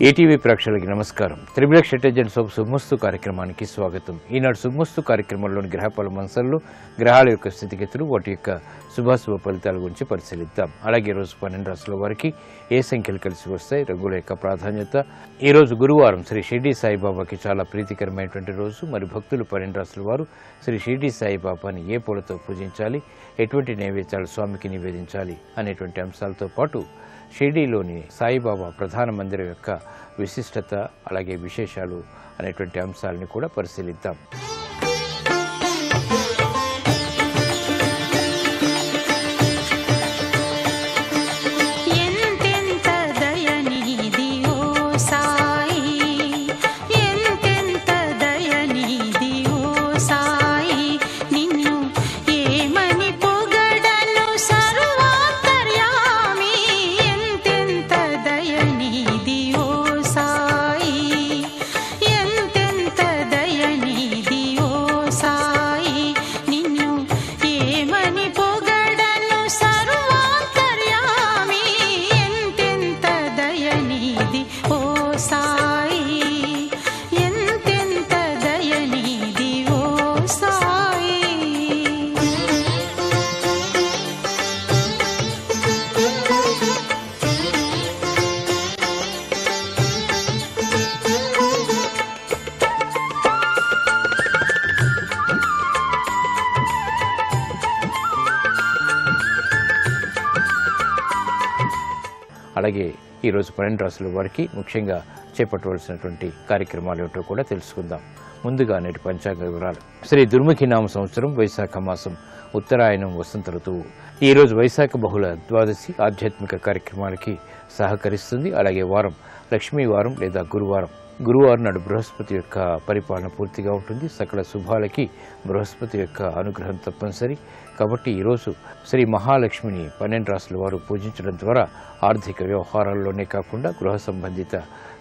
ETV ప్రేక్షకులకి నమస్కారం. Triple X agents of శుభమస్తు కార్యక్రమానికి స్వాగతం. ఈనాడు శుభమస్తు కార్యక్రమంలోని గ్రహపాల మనసల్లో గ్రహాల యొక్క స్థితిగతులు, వాటి యొక్క శుభాశుభ ఫలితాల గురించి పరిశీలిద్దాం. అలాగే ఈరోజు 12 రాశుల వారికి ఏ సంఖ్యలు కలిసి వస్తాయి, రంగుల యొక్క ప్రాధాన్యత. ఈరోజు గురువారం శ్రీ షిర్డీ సాయిబాబాకి చాలా ప్రీతికరమైనటువంటి రోజు. మరి భక్తులు 12 రాశుల వారు శ్రీ షిర్డీ సాయిబాబాని ఏ పూలతో పూజించాలి, ఎటువంటి నైవేద్యాలు స్వామికి నివేదించాలి అనేటువంటి అంశాలతో పాటు షిర్డీలోని సాయిబాబా ప్రధాన మందిరం యొక్క విశిష్టత, అలాగే విశేషాలు అనేటువంటి అంశాలను కూడా పరిశీలిద్దాం. అలాగే ఈరోజు 12 రాశుల వారికి ముఖ్యంగా చేపట్టవలసినటువంటి కార్యక్రమాలు ఏమిటో కూడా తెలుసుకుందాం. ముందుగా నేటి పంచాంగ వివరాలు. శ్రీ దుర్ముఖి నామ సంవత్సరం, వైశాఖ మాసం, ఉత్తరాయణం, వసంత ఋతువు. ఈరోజు వైశాఖ బహుళ ద్వాదశి ఆధ్యాత్మిక కార్యక్రమాలకి సహకరిస్తుంది. అలాగే వారం లక్ష్మీవారం లేదా గురువారం. గురువారం నాడు బృహస్పతి యొక్క పరిపాలన పూర్తిగా ఉంటుంది. సకల శుభాలకి బృహస్పతి యొక్క అనుగ్రహం తప్పనిసరి. కాబట్టి ఈరోజు శ్రీ మహాలక్ష్మిని 12 రాశుల వారు పూజించడం ద్వారా ఆర్థిక వ్యవహారాల్లోనే కాకుండా గృహ సంబంధిత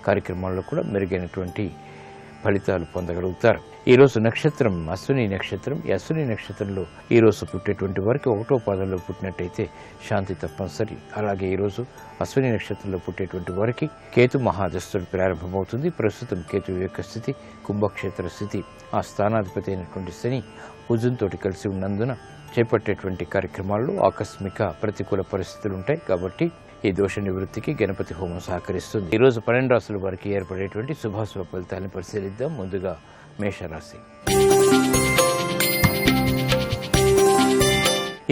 కార్యక్రమాల్లో కూడా మెరుగైనటువంటి ఫలితాలు పొందగలుగుతారు. ఈరోజు నక్షత్రం అశ్విని నక్షత్రం. ఈ అశ్విని నక్షత్రంలో ఈరోజు పుట్టేటువంటి వారికి 1వ పాదంలో పుట్టినట్టయితే శాంతి తప్పనిసరి. అలాగే ఈరోజు అశ్విని నక్షత్రంలో పుట్టేటువంటి వారికి కేతు మహాదశుడు ప్రారంభమవుతుంది. ప్రస్తుతం కేతు యొక్క స్థితి కుంభక్షేత్ర స్థితి. ఆ స్థానాధిపతి అయినటువంటి శని కుజుంతో కలిసి ఉన్నందున చేపట్టేటువంటి కార్యక్రమాల్లో ఆకస్మిక ప్రతికూల పరిస్థితులు ఉంటాయి. కాబట్టి ఈ దోష నివృత్తికి గణపతి హోమం సహకరిస్తుంది. ఈరోజు 12 రాశుల వారికి ఏర్పడేటువంటి శుభాశుభ ఫలితాలను పరిశీలిద్దాం. ముందుగా మేషరాశి.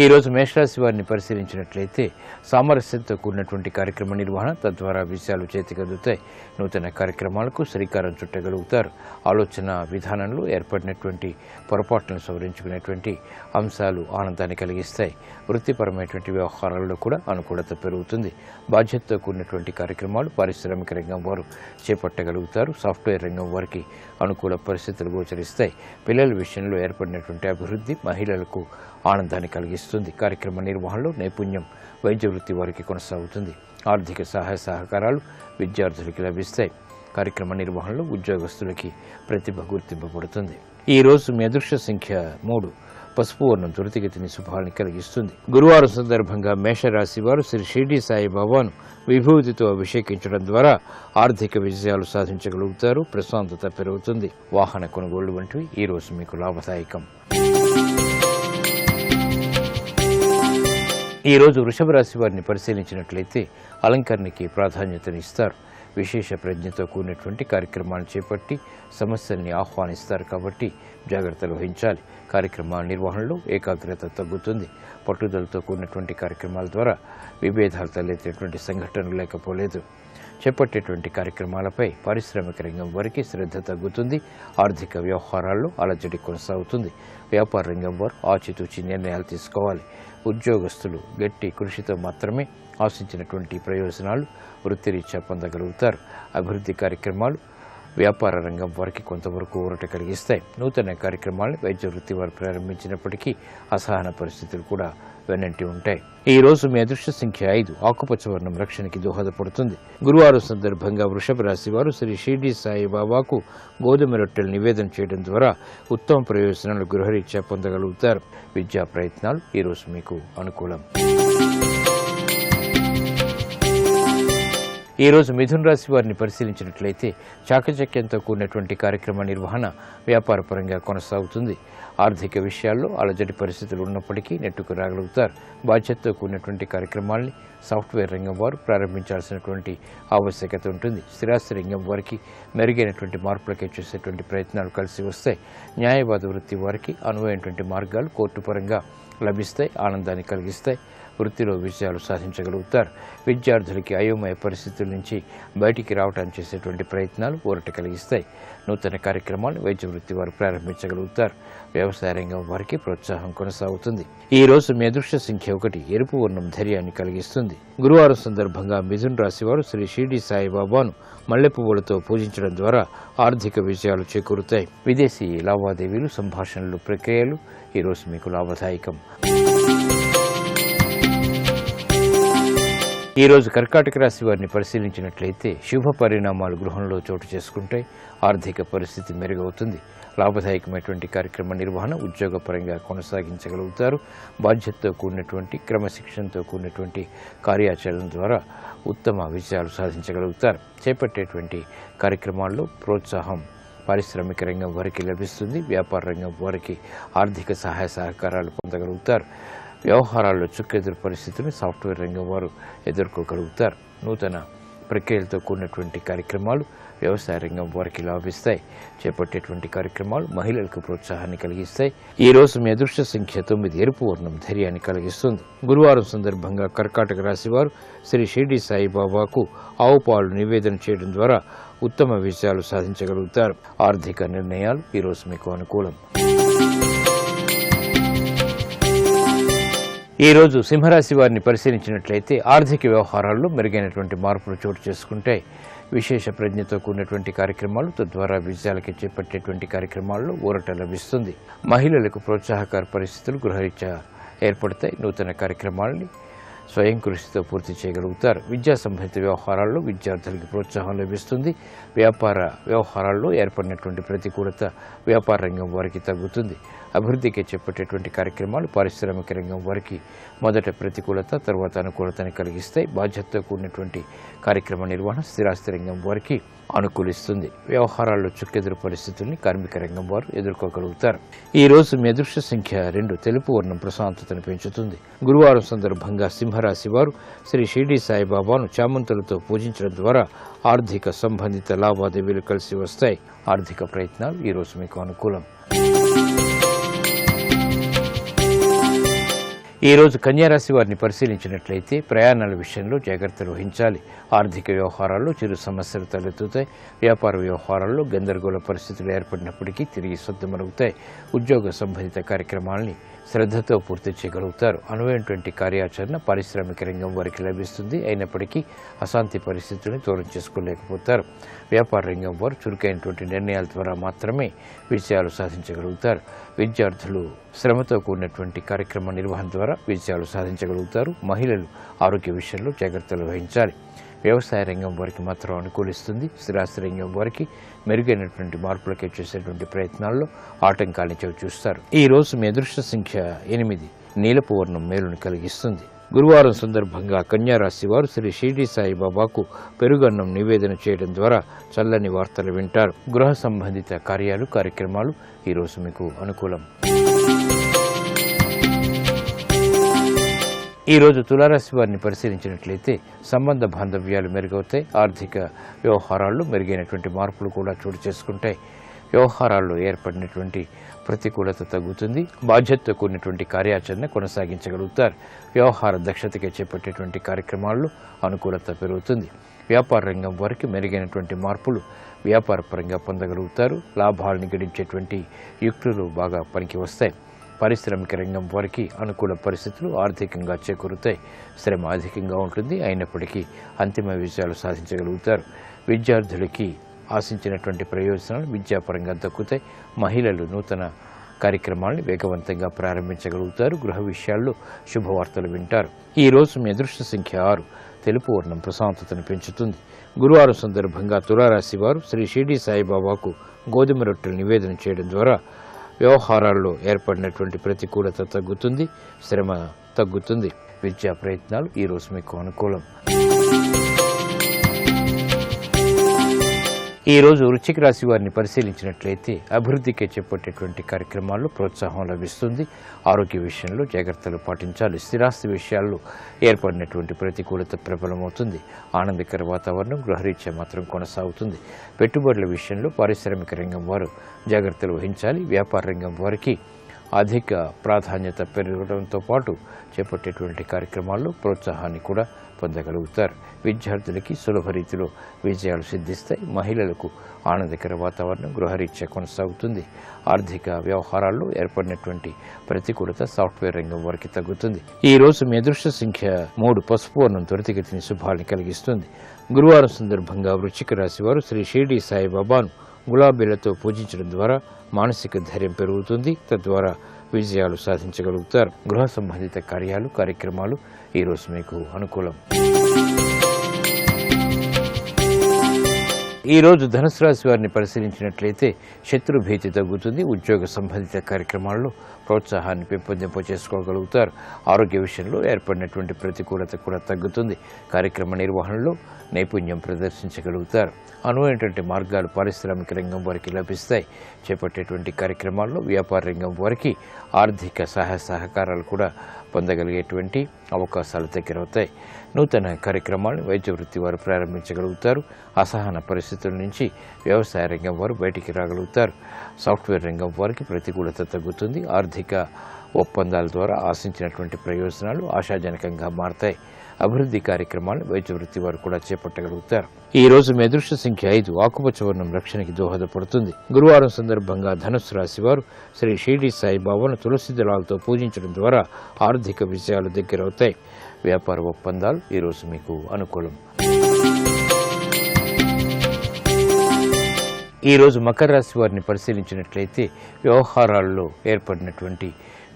ఈరోజు మేషరాశి వారిని పరిశీలించినట్లయితే సామరస్యంతో కూడినటువంటి కార్యక్రమ నిర్వహణ, తద్వారా విషయాలు చేతికందుతాయి. నూతన కార్యక్రమాలకు శ్రీకారం చుట్టగలుగుతారు. ఆలోచన విధానంలో ఏర్పడినటువంటి పొరపాట్లను సవరించుకునేటువంటి అంశాలు ఆనందాన్ని కలిగిస్తాయి. వృత్తిపరమైనటువంటి వ్యవహారాల్లో కూడా అనుకూలత పెరుగుతుంది. బాధ్యతతో కూడినటువంటి కార్యక్రమాలు పారిశ్రామిక రంగం వారు చేపట్టగలుగుతారు. సాఫ్ట్వేర్ రంగం వారికి అనుకూల పరిస్థితులు గోచరిస్తాయి. పిల్లల విషయంలో ఏర్పడినటువంటి అభివృద్ధి మహిళలకు ఆనందాన్ని కలిగిస్తుంది. కార్యక్రమ నిర్వహణలో నైపుణ్యం వైద్య వృత్తి వారికి కొనసాగుతుంది. ఆర్థిక సహాయ సహకారాలు విద్యార్థులకి లభిస్తాయి. కార్యక్రమ నిర్వహణలో ఉద్యోగస్తులకి ప్రతిభ గుర్తింపబడుతుంది. ఈ రోజు మీ అదృష్ట సంఖ్య 3. పసుపు వర్ణం త్వరితగతిని శుభాన్ని కలిగిస్తుంది. గురువారం సందర్భంగా మేషరాశి వారు శ్రీ షిర్డీ సాయిబాబాను విభూతితో అభిషేకించడం ద్వారా ఆర్థిక విజయాలు సాధించగలుగుతారు. ప్రశాంతత పెరుగుతుంది. వాహన కొనుగోళ్లు వంటివి ఈ రోజు మీకు లాభదాయకం. ఈ రోజు వృషభ రాశి వారిని పరిశీలించినట్లయితే అలంకరణకి ప్రాధాన్యతనిస్తారు. విశేష ప్రజ్ఞతో కూడినటువంటి కార్యక్రమాలను చేపట్టి సమస్యల్ని ఆహ్వానిస్తారు. కాబట్టి జాగ్రత్తలు వహించాలి. కార్యక్రమాల నిర్వహణలో ఏకాగ్రత తగ్గుతుంది. పట్టుదలతో కూడినటువంటి కార్యక్రమాల ద్వారా విభేదాలు తలెత్తేటువంటి సంఘటనలు లేకపోలేదు. చేపట్టేటువంటి కార్యక్రమాలపై పారిశ్రామిక రంగం వారికి శ్రద్ధ తగ్గుతుంది. ఆర్థిక వ్యవహారాల్లో అలజడి కొనసాగుతుంది. వ్యాపార రంగం వారు ఆచితూచి నిర్ణయాలు తీసుకోవాలి. ఉద్యోగస్తులు గట్టి కృషితో మాత్రమే ఆశించినటువంటి ప్రయోజనాలు వృత్తిరీత్యా పొందగలుగుతారు. అభివృద్ధి కార్యక్రమాలు వ్యాపార రంగం వారికి కొంతవరకు ఊరట కలిగిస్తాయి. నూతన కార్యక్రమాలను వైద్య వృత్తి వారు ప్రారంభించినప్పటికీ అసహన పరిస్థితులు కూడా వెన్నంటి ఉంటాయి. ఈ రోజు మీ అదృష్ట సంఖ్య 5. ఆకుపచ్చ వర్ణం రక్షణకి దోహదపడుతుంది. గురువారం సందర్భంగా వృషభ రాశి వారు శ్రీ షిర్డీ సాయిబాబాకు గోధుమ రొట్టెలు నివేదన చేయడం ద్వారా ఉత్తమ ప్రయోజనాలు గృహరీత్యా పొందగలుగుతారు. విద్యా ప్రయత్నాలు ఈ రోజు మీకు అనుకూలం. ఈ రోజు మిథున రాశి వారిని పరిశీలించినట్లయితే చాకచక్యంతో కూడినటువంటి కార్యక్రమ నిర్వహణ వ్యాపారపరంగా కొనసాగుతుంది. ఆర్థిక విషయాల్లో అలజడి పరిస్థితులు ఉన్నప్పటికీ నెట్టుకు రాగలుగుతారు. బాధ్యతతో కూడినటువంటి కార్యక్రమాల్ని సాఫ్ట్వేర్ రంగం వారు ప్రారంభించాల్సినటువంటి ఆవశ్యకత ఉంటుంది. స్థిరాస్తి రంగం వారికి మెరుగైనటువంటి మార్పులకే చేసేటువంటి ప్రయత్నాలు కలిసి వస్తాయి. న్యాయవాద వృత్తి వారికి అనువైనటువంటి మార్గాలు కోర్టు పరంగా లభిస్తాయి, ఆనందాన్ని కలిగిస్తాయి. వృత్తిలో విజయాలు సాధించగలుగుతారు. విద్యార్థులకి అయోమయ పరిస్థితుల నుంచి బయటికి రావడానికి చేసేటువంటి ప్రయత్నాలు ఊరట కలిగిస్తాయి. నూతన కార్యక్రమాలు వైద్య వృత్తి వారు ప్రారంభించగలుగుతారు. వ్యవసాయ రంగం వారికి ప్రోత్సాహం కొనసాగుతుంది. ఈ రోజు మీ అదృష్ట సంఖ్య 1 ఎరుపు వర్ణం ధైర్యాన్ని కలిగిస్తుంది. గురువారం సందర్భంగా మిథున రాశి వారు శ్రీ షిరిడి సాయిబాబాను మల్లె పువ్వులతో పూజించడం ద్వారా ఆర్థిక విజయాలు చేకూరుతాయి. విదేశీ లావాదేవీలు, సంభాషణలు, ప్రక్రియలు ఈ రోజు మీకు లాభదాయకం. ఈ రోజు కర్కాటక రాశి వారిని పరిశీలించినట్లయితే శుభ పరిణామాలు గృహంలో చోటు చేసుకుంటాయి. ఆర్థిక పరిస్థితి మెరుగవుతుంది. లాభదాయకమైనటువంటి కార్యక్రమ నిర్వహణ ఉద్యోగపరంగా కొనసాగించగలుగుతారు. బాధ్యతతో కూడినటువంటి క్రమశిక్షణతో కూడినటువంటి కార్యాచరణ ద్వారా ఉత్తమ విజయాలు సాధించగలుగుతారు. చేపట్టేటువంటి కార్యక్రమాల్లో ప్రోత్సాహం పారిశ్రామిక రంగం వారికి లభిస్తుంది. వ్యాపార రంగం వారికి ఆర్థిక సహాయ సహకారాలు పొందగలుగుతారు. వ్యవహారాల్లో చుక్కెదురు పరిస్థితులను సాఫ్ట్వేర్ రంగం వారు ఎదుర్కోగలుగుతారు. నూతన ప్రక్రియలతో కూడినటువంటి కార్యక్రమాలు వ్యవసాయ రంగం వారికి లాభిస్తాయి. చేపట్టేటువంటి కార్యక్రమాలు మహిళలకు ప్రోత్సాహాన్ని కలిగిస్తాయి. ఈ రోజు మీ అదృష్ట సంఖ్య 9 ఎరుపు వర్ణం ధైర్యాన్ని కలిగిస్తుంది. గురువారం సందర్భంగా కర్కాటక రాశి వారు శ్రీ షిరిడి సాయిబాబాకు ఆవు పాలు నివేదన చేయడం ద్వారా ఉత్తమ విజయాలు సాధించగలుగుతారు. ఆర్థిక నిర్ణయాలు ఈ రోజు మీకు అనుకూలం. ఈ రోజు సింహరాశి వారిని పరిశీలించినట్లయితే ఆర్థిక వ్యవహారాల్లో మెరుగైనటువంటి మార్పులు చోటు చేసుకుంటే విశేష ప్రజ్ఞతో కూడినటువంటి కార్యక్రమాలు, తద్వారా విజయాలకి చేపట్టేటువంటి కార్యక్రమాల్లో ఊరట లభిస్తుంది. మహిళలకు ప్రోత్సాహకర పరిస్థితులు గృహరీత్యా ఏర్పడతాయి. నూతన కార్యక్రమాలని స్వయం కృషితో పూర్తి చేయగలుగుతారు. విద్యా సంబంధిత వ్యవహారాల్లో విద్యార్థులకు ప్రోత్సాహం లభిస్తుంది. వ్యాపార వ్యవహారాల్లో ఏర్పడినటువంటి ప్రతికూలత వ్యాపార రంగం వారికి తగ్గుతుంది. అభివృద్ధికి చేపట్టేటువంటి కార్యక్రమాలు పారిశ్రామిక రంగం వారికి మొదట ప్రతికూలత, తర్వాత అనుకూలతని కలిగిస్తాయి. బాధ్యతతో కూడినటువంటి కార్యక్రమ నిర్వహణ స్థిరాస్తి రంగం వారికి అనుకూలిస్తుంది. వ్యవహారాల్లో చుక్కెదురు పరిస్థితుల్ని కార్మిక రంగం వారు ఎదుర్కోగలుగుతారు. ఈ రోజు మీ అదృష్ట సంఖ్య 2 తెలుపు వర్ణం ప్రశాంతతను పెంచుతుంది. గురువారం సందర్భంగా సింహరాశి వారు శ్రీ షిరిడి సాయిబాబాను చామంతులతో పూజించడం ద్వారా ఆర్థిక సంబంధిత లావాదేవీలు కలిసి వస్తాయి. ఆర్థిక ప్రయత్నాలు ఈ రోజు మీకు అనుకూలం. ఈ రోజు కన్యారాశి వారిని పరిశీలించినట్లయితే ప్రయాణాల విషయంలో జాగ్రత్తలు వహించాలి. ఆర్థిక వ్యవహారాల్లో చిరు సమస్యలు తలెత్తుతాయి. వ్యాపార వ్యవహారాల్లో గందరగోళ పరిస్థితులు ఏర్పడినప్పటికీ తిరిగి సద్దుమరుగుతాయి. ఉద్యోగ సంబంధిత కార్యక్రమాలని శ్రద్ధతో పూర్తి చేయగలుగుతారు. అనువైనటువంటి కార్యాచరణ పారిశ్రామిక రంగం వారికి లభిస్తుంది. అయినప్పటికీ అశాంతి పరిస్థితులను దూరం చేసుకోలేకపోతారు. వ్యాపార రంగం వారు చురుకైనటువంటి నిర్ణయాల ద్వారా మాత్రమే విజయాలు సాధించగలుగుతారు. విద్యార్థులు శ్రమతో కూడినటువంటి కార్యక్రమ నిర్వహణ ద్వారా విజయాలు సాధించగలుగుతారు. మహిళలు ఆరోగ్య విషయంలో జాగ్రత్తలు వహించాలి. వ్యవసాయ రంగం వారికి మాత్రం అనుకూలిస్తుంది. స్థిరాస్తి రంగం వారికి మెరుగైనటువంటి మార్పులకే చేసేటువంటి ప్రయత్నాల్లో ఆటంకాన్ని చవిచూస్తారు. ఈ రోజు మీ అదృష్ట సంఖ్య 8 నీలపు వర్ణం మేలును కలిగిస్తుంది. గురువారం సందర్భంగా కన్యారాశి వారు శ్రీ షిరిడి సాయిబాబాకు పెరుగన్నం నివేదన చేయడం ద్వారా చల్లని వార్తలు వింటారు. గృహ సంబంధిత కార్యక్రమాలు ఈ రోజు మీకు అనుకూలం. ఈ రోజు తులారాశి వారిని పరిశీలించినట్లయితే సంబంధ బాంధవ్యాలు మెరుగవుతాయి. ఆర్థిక వ్యవహారాల్లో మెరుగైనటువంటి మార్పులు కూడా చోటు చేసుకుంటాయి. వ్యవహారాల్లో ఏర్పడినటువంటి ప్రతికూలత తగ్గుతుంది. బాధ్యతతో కూడినటువంటి కార్యాచరణ కొనసాగించగలుగుతారు. వ్యవహార దక్షతగా చేపట్టేటువంటి కార్యక్రమాల్లో అనుకూలత పెరుగుతుంది. వ్యాపార రంగం వారికి మెరుగైనటువంటి మార్పులు వ్యాపార పరంగా పొందగలుగుతారు. లాభాలను గడించేటువంటి యుక్తులు బాగా పనికి వస్తాయి. పారిశ్రామిక రంగం వారికి అనుకూల పరిస్థితులు ఆర్థికంగా చేకూరుతాయి. శ్రమ అధికంగా ఉంటుంది. అయినప్పటికీ అంతిమ విజయాలు సాధించగలుగుతారు. విద్యార్థులకి ఆశించినటువంటి ప్రయోజనాలు విద్యాపరంగా దక్కుతాయి. మహిళలు నూతన కార్యక్రమాలను వేగవంతంగా ప్రారంభించగలుగుతారు. గృహ విషయాల్లో శుభవార్తలు వింటారు. ఈ రోజు మీ అదృష్ట సంఖ్య 6 తెలుపు వర్ణం ప్రశాంతతను పెంచుతుంది. గురువారం సందర్భంగా తులారాశి వారు శ్రీ షిరిడి సాయిబాబాకు గోధుమ రొట్టెలు నివేదన చేయడం ద్వారా వ్యవహారాల్లో ఏర్పడినటువంటి ప్రతికూలత తగ్గుతుంది. శ్రమ తగ్గుతుంది. విద్యా ప్రయత్నాలు ఈ రోజు మీకు అనుకూలం. ఈ రోజు వృశ్చిక రాశి వారిని పరిశీలించినట్లయితే అభివృద్ధికి చేపట్టేటువంటి కార్యక్రమాల్లో ప్రోత్సాహం లభిస్తుంది. ఆరోగ్య విషయంలో జాగ్రత్తలు పాటించాలి. స్థిరాస్తి విషయాల్లో ఏర్పడినటువంటి ప్రతికూలత ప్రబలమవుతుంది. ఆనందకర వాతావరణం గృహరీత్యా మాత్రం కొనసాగుతుంది. పెట్టుబడుల విషయంలో పారిశ్రామిక రంగం వారు జాగ్రత్తలు వహించాలి. వ్యాపార రంగం వారికి అధిక ప్రాధాన్యత పెరగడంతో పాటు చేపట్టేటువంటి కార్యక్రమాల్లో ప్రోత్సాహాన్ని కూడా పొందగలుగుతారు. విద్యార్థులకి సులభ రీతిలో విజయాలు సిద్ధిస్తాయి. మహిళలకు ఆనందకర వాతావరణం గృహరీత్యా కొనసాగుతుంది. ఆర్థిక వ్యవహారాల్లో ఏర్పడినటువంటి ప్రతికూలత సాఫ్ట్వేర్ రంగం వారికి తగ్గుతుంది. ఈ రోజు మీ అదృష్ట సంఖ్య 3 పసుపు వర్ణం త్వరితగతిని శుభాన్ని కలిగిస్తుంది. గురువారం సందర్భంగా వృశ్చిక రాశి వారు శ్రీ షిరిడి సాయిబాబాను గులాబీలతో పూజించడం ద్వారా మానసిక ధైర్యం పెరుగుతుంది. తద్వారా విజయాలు సాధించగలుగుతారు. గృహ సంబంధిత కార్యక్రమాలు ఈరోజు మీకు అనుకూలం. ఈ రోజు ధనుసు రాశి వారిని పరిశీలించినట్లయితే శత్రు భీతి తగ్గుతుంది. ఉద్యోగ సంబంధిత కార్యక్రమాల్లో ప్రోత్సాహాన్ని పెంపొందింపచేసుకోగలుగుతారు. ఆరోగ్య విషయంలో ఏర్పడినటువంటి ప్రతికూలత కూడా తగ్గుతుంది. కార్యక్రమ నిర్వహణలో నైపుణ్యం ప్రదర్శించగలుగుతారు. అనువైనటువంటి మార్గాలు పారిశ్రామిక రంగం వారికి లభిస్తాయి. చేపట్టేటువంటి కార్యక్రమాల్లో వ్యాపార రంగం వారికి ఆర్థిక సహాయ సహకారాలు కూడా పొందగలిగేటువంటి అవకాశాలు దగ్గరవుతాయి. నూతన కార్యక్రమాలను వైద్య వృత్తి వారు ప్రారంభించగలుగుతారు. అసహన పరిస్థితుల నుంచి వ్యవసాయ రంగం వారు బయటికి రాగలుగుతారు. సాఫ్ట్వేర్ రంగం వారికి ప్రతికూలత తగ్గుతుంది. ఆర్థిక ఒప్పందాల ద్వారా ఆశించినటువంటి ప్రయోజనాలు ఆశాజనకంగా మారతాయి. అభివృద్ధి కార్యక్రమాలను వైద్య వృత్తి వారు కూడా చేపట్టగలుగుతారు. ఈ రోజు మీ అదృష్ట సంఖ్య 5 ఆకుపచ్చ వర్ణం రక్షణకి దోహదపడుతుంది. గురువారం సందర్భంగా ధనుస్సు రాశి వారు శ్రీ షిరిడి సాయిబాబాను తులసి దళాలతో పూజించడం ద్వారా ఆర్థిక విజయాలు దగ్గరవుతాయి. వ్యాపార ఒప్పందాలు ఈ రోజు మీకు అనుకూలం. ఈ రోజు మకర రాశి వారిని పరిశీలించినట్లయితే వ్యవహారాల్లో ఏర్పడినటువంటి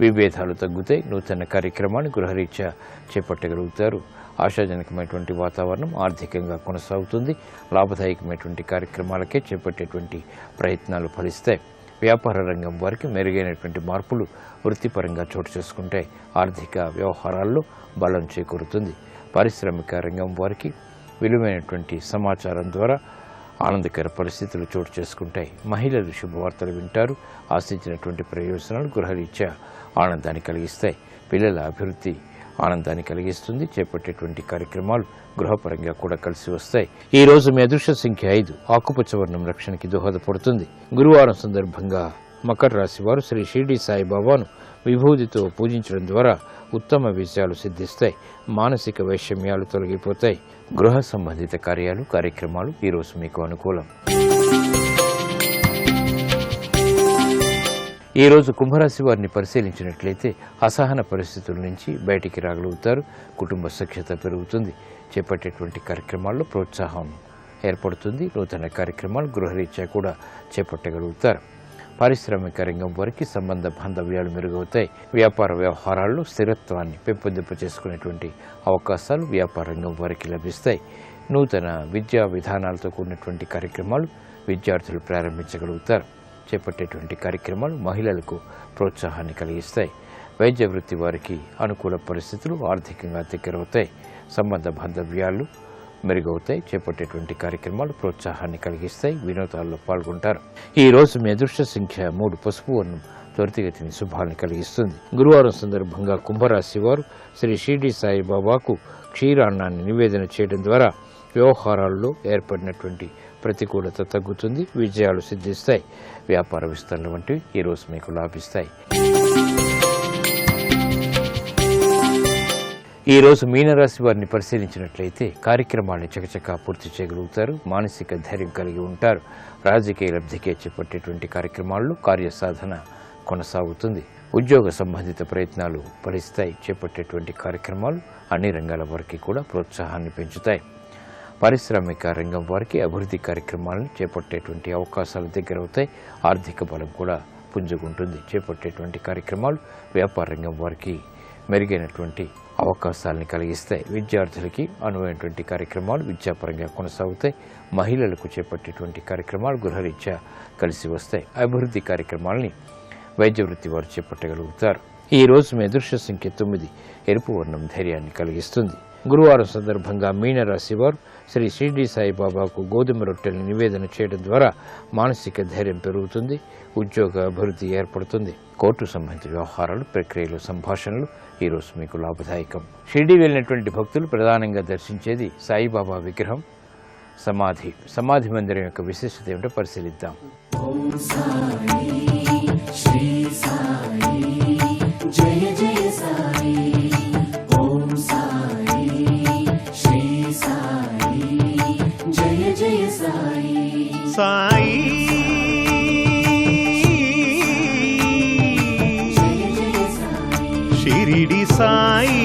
విభేదాలు తగ్గుతాయి. నూతన కార్యక్రమాన్ని గృహరీత్యా చేపట్టగలుగుతారు. ఆశాజనకమైనటువంటి వాతావరణం ఆర్థికంగా కొనసాగుతుంది. లాభదాయకమైనటువంటి కార్యక్రమాలకే చేపట్టేటువంటి ప్రయత్నాలు ఫలిస్తాయి. వ్యాపార రంగం వారికి మెరుగైనటువంటి మార్పులు వృత్తిపరంగా చోటు చేసుకుంటాయి. ఆర్థిక వ్యవహారాల్లో బలం చేకూరుతుంది. పారిశ్రామిక రంగం వారికి విలువైనటువంటి సమాచారం ద్వారా ఆనందకర పరిస్థితులు చోటు చేసుకుంటాయి. మహిళలు శుభవార్తలు వింటారు. ఆశించినటువంటి ప్రయోజనాలు గృహరీత్యా ఆనందాన్ని కలిగిస్తాయి. పిల్లల అభివృద్ధి ఆనందాన్ని కలిగిస్తుంది. చేపట్టేటువంటి కార్యక్రమాలు గృహపరంగా కూడా కలిసి వస్తాయి. ఈ రోజు మీ అదృష్ట సంఖ్య 5 ఆకుపచ్చ వర్ణం రక్షణకి దోహదపడుతుంది. గురువారం సందర్భంగా మకర రాశి వారు శ్రీ షిరిడి సాయిబాబాను విభూతితో పూజించడం ద్వారా ఉత్తమ విజయాలు సిద్ధిస్తాయి. మానసిక వైషమ్యాలు తొలగిపోతాయి. గృహ సంబంధిత కార్యక్రమాలు ఈరోజు మీకు అనుకూలం. ఈ రోజు కుంభరాశి వారిని పరిశీలించినట్లయితే అసహన పరిస్థితుల నుంచి బయటికి రాగలుగుతారు. కుటుంబ సఖ్యత పెరుగుతుంది. చేపట్టేటువంటి కార్యక్రమాల్లో ప్రోత్సాహం ఏర్పడుతుంది. నూతన కార్యక్రమాలు గృహరీత్యా కూడా చేపట్టగలుగుతారు. పారిశ్రామిక రంగం వారికి సంబంధ బాంధవ్యాలు మెరుగవుతాయి. వ్యాపార వ్యవహారాల్లో స్థిరత్వాన్ని పెంపొందింపచేసుకునేటువంటి అవకాశాలు వ్యాపార రంగం వారికి లభిస్తాయి. నూతన విద్యా విధానాలతో కూడినటువంటి కార్యక్రమాలు విద్యార్థులు ప్రారంభించగలుగుతారు. చేపట్టేటువంటి కార్యక్రమాలు మహిళలకు ప్రోత్సాహాన్ని కలిగిస్తాయి. వైద్య వృత్తి వారికి అనుకూల పరిస్థితులు ఆర్థికంగా దగ్గరవుతాయి. సంబంధ బాంధవ్యాలు మెరుగవుతాయి. చేపట్టేటువంటి కార్యక్రమాలు ప్రోత్సాహాన్ని కలిగిస్తాయి. వినోదాల్లో పాల్గొంటారు. ఈ రోజు మీ అదృష్ట సంఖ్య 3 పసుపు వర్ణం త్వరితగతిని శుభాన్ని కలిగిస్తుంది. గురువారం సందర్భంగా కుంభరాశి వారు శ్రీ షిరిడి సాయిబాబాకు క్షీరాన్నాన్ని నివేదన చేయడం ద్వారా వ్యవహారాల్లో ఏర్పడినటువంటి ప్రతికూలత తగ్గుతుంది. విజయాలు సిద్ధిస్తాయి. వ్యాపార విస్తరణ వంటివి ఈ రోజు మీకు లాభిస్తాయి. ఈ రోజు మీనరాశి వారిని పరిశీలించినట్లయితే కార్యక్రమాన్ని చకచకా పూర్తి చేయగలుగుతారు. మానసిక ధైర్యం కలిగి ఉంటారు. రాజకీయ లబ్ధికే చేపట్టేటువంటి కార్యక్రమాల్లో కార్యసాధన కొనసాగుతుంది. ఉద్యోగ సంబంధిత ప్రయత్నాలు ఫలిస్తాయి. చేపట్టేటువంటి కార్యక్రమాలు అన్ని రంగాల వారికి కూడా ప్రోత్సాహాన్ని పెంచుతాయి. పారిశ్రామిక రంగం వారికి అభివృద్ధి కార్యక్రమాలను చేపట్టేటువంటి అవకాశాలు దగ్గరవుతాయి. ఆర్థిక బలం కూడా పుంజుకుంటుంది. చేపట్టేటువంటి కార్యక్రమాలు వ్యాపార రంగం వారికి మెరుగైనటువంటి అవకాశాలను కలిగిస్తాయి. విద్యార్థులకి అనువైనటువంటి కార్యక్రమాలు విద్యాపరంగా కొనసాగుతాయి. మహిళలకు చేపట్టేటువంటి కార్యక్రమాలు గృహరీత్యా కలిసి వస్తాయి. అభివృద్ధి కార్యక్రమాలని వైద్య వృత్తి వారు చేపట్టగలుగుతారు. ఈ రోజు మీ అదృష్ట సంఖ్య 9 ఎరుపు వర్ణం ధైర్యాన్ని కలిగిస్తుంది. గురువారం సందర్భంగా మీనరాశి వారు శ్రీ షిరిడి సాయిబాబాకు గోధుమ రొట్టెలను నివేదన చేయడం ద్వారా మానసిక ధైర్యం పెరుగుతుంది, ఉద్యోగ అభివృద్ధి ఏర్పడుతుంది. కోర్టు సంబంధిత వ్యవహారాలు, ప్రక్రియలు, సంభాషణలు ఈరోజు మీకు లాభదాయకం. షిరిడి వెళ్ళినటువంటి భక్తులు ప్రధానంగా దర్శించేది సాయిబాబా విగ్రహం, సమాధి మందిరం యొక్క విశిష్టత ఏమిటో పరిశీలిద్దాం. సాయి షిరిడి సాయి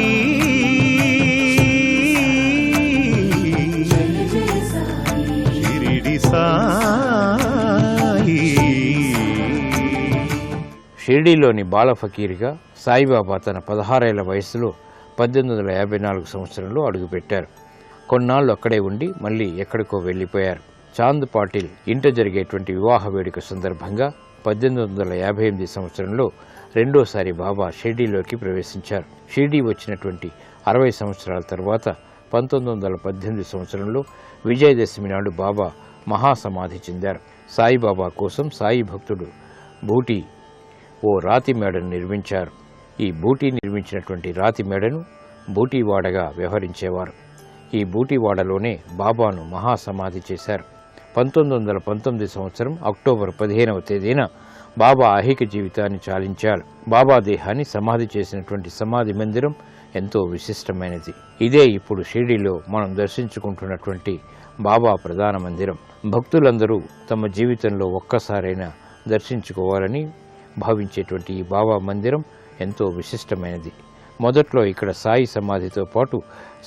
షిరిడి సాయి. షిరిడీలోని బాల ఫకీర్గా సాయిబాబా తన 16 ఏళ్ల వయసులో 1854 సంవత్సరంలో అడుగుపెట్టారు. కొన్నాళ్ళు అక్కడే ఉండి మళ్ళీ ఎక్కడికో వెళ్ళిపోయారు. చాంద్ పాటిల్ ఇంట జరిగేటువంటి వివాహ వేడుక సందర్భంగా 1858 సంవత్సరంలో రెండోసారి బాబా షిరిడీలోకి ప్రవేశించారు. షిరిడీ వచ్చినటువంటి 60 సంవత్సరాల తర్వాత 1918 సంవత్సరంలో విజయదశమి నాడు బాబా మహాసమాధి చెందారు. సాయిబాబా కోసం సాయి భక్తుడు బూటీ ఓ రాతి మేడను నిర్మించారు. ఈ బూటీ నిర్మించినటువంటి రాతి మేడను బూటీవాడగా వ్యవహరించేవారు. ఈ బూటీవాడలోనే బాబాను మహాసమాధి చేశారు. 1919 సంవత్సరం అక్టోబర్ 15వ తేదీన బాబా ఐహిక జీవితాన్ని చాలించారు. బాబా దేహాన్ని సమాధి చేసినటువంటి సమాధి మందిరం ఎంతో విశిష్టమైనది. ఇదే ఇప్పుడు షిరిడీలో మనం దర్శించుకుంటున్నటువంటి బాబా ప్రధాన మందిరం. భక్తులందరూ తమ జీవితంలో ఒక్కసారైనా దర్శించుకోవాలని భావించేటువంటి ఈ బాబా మందిరం ఎంతో విశిష్టమైనది. మొదట్లో ఇక్కడ సాయి సమాధితో పాటు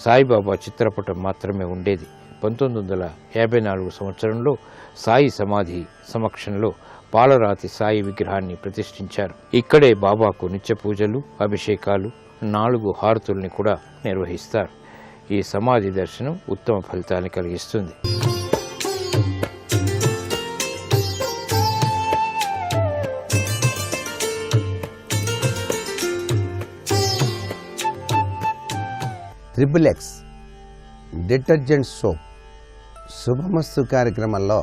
సాయిబాబా చిత్రపటం మాత్రమే ఉండేది. 1954 సంవత్సరంలో సాయి సమాధి సమక్షంలో పాలరాతి సాయి విగ్రహాన్ని ప్రతిష్ఠించారు. ఇక్కడే బాబాకు నిత్య పూజలు, అభిషేకాలు, 4 హారతుల్ని కూడా నిర్వహిస్తారు. ఈ సమాధి దర్శనం ఉత్తమ ఫలితాన్ని కలిగిస్తుంది. XXX డిటర్జెంట్ సోప్ శుభమస్తు కార్యక్రమంలో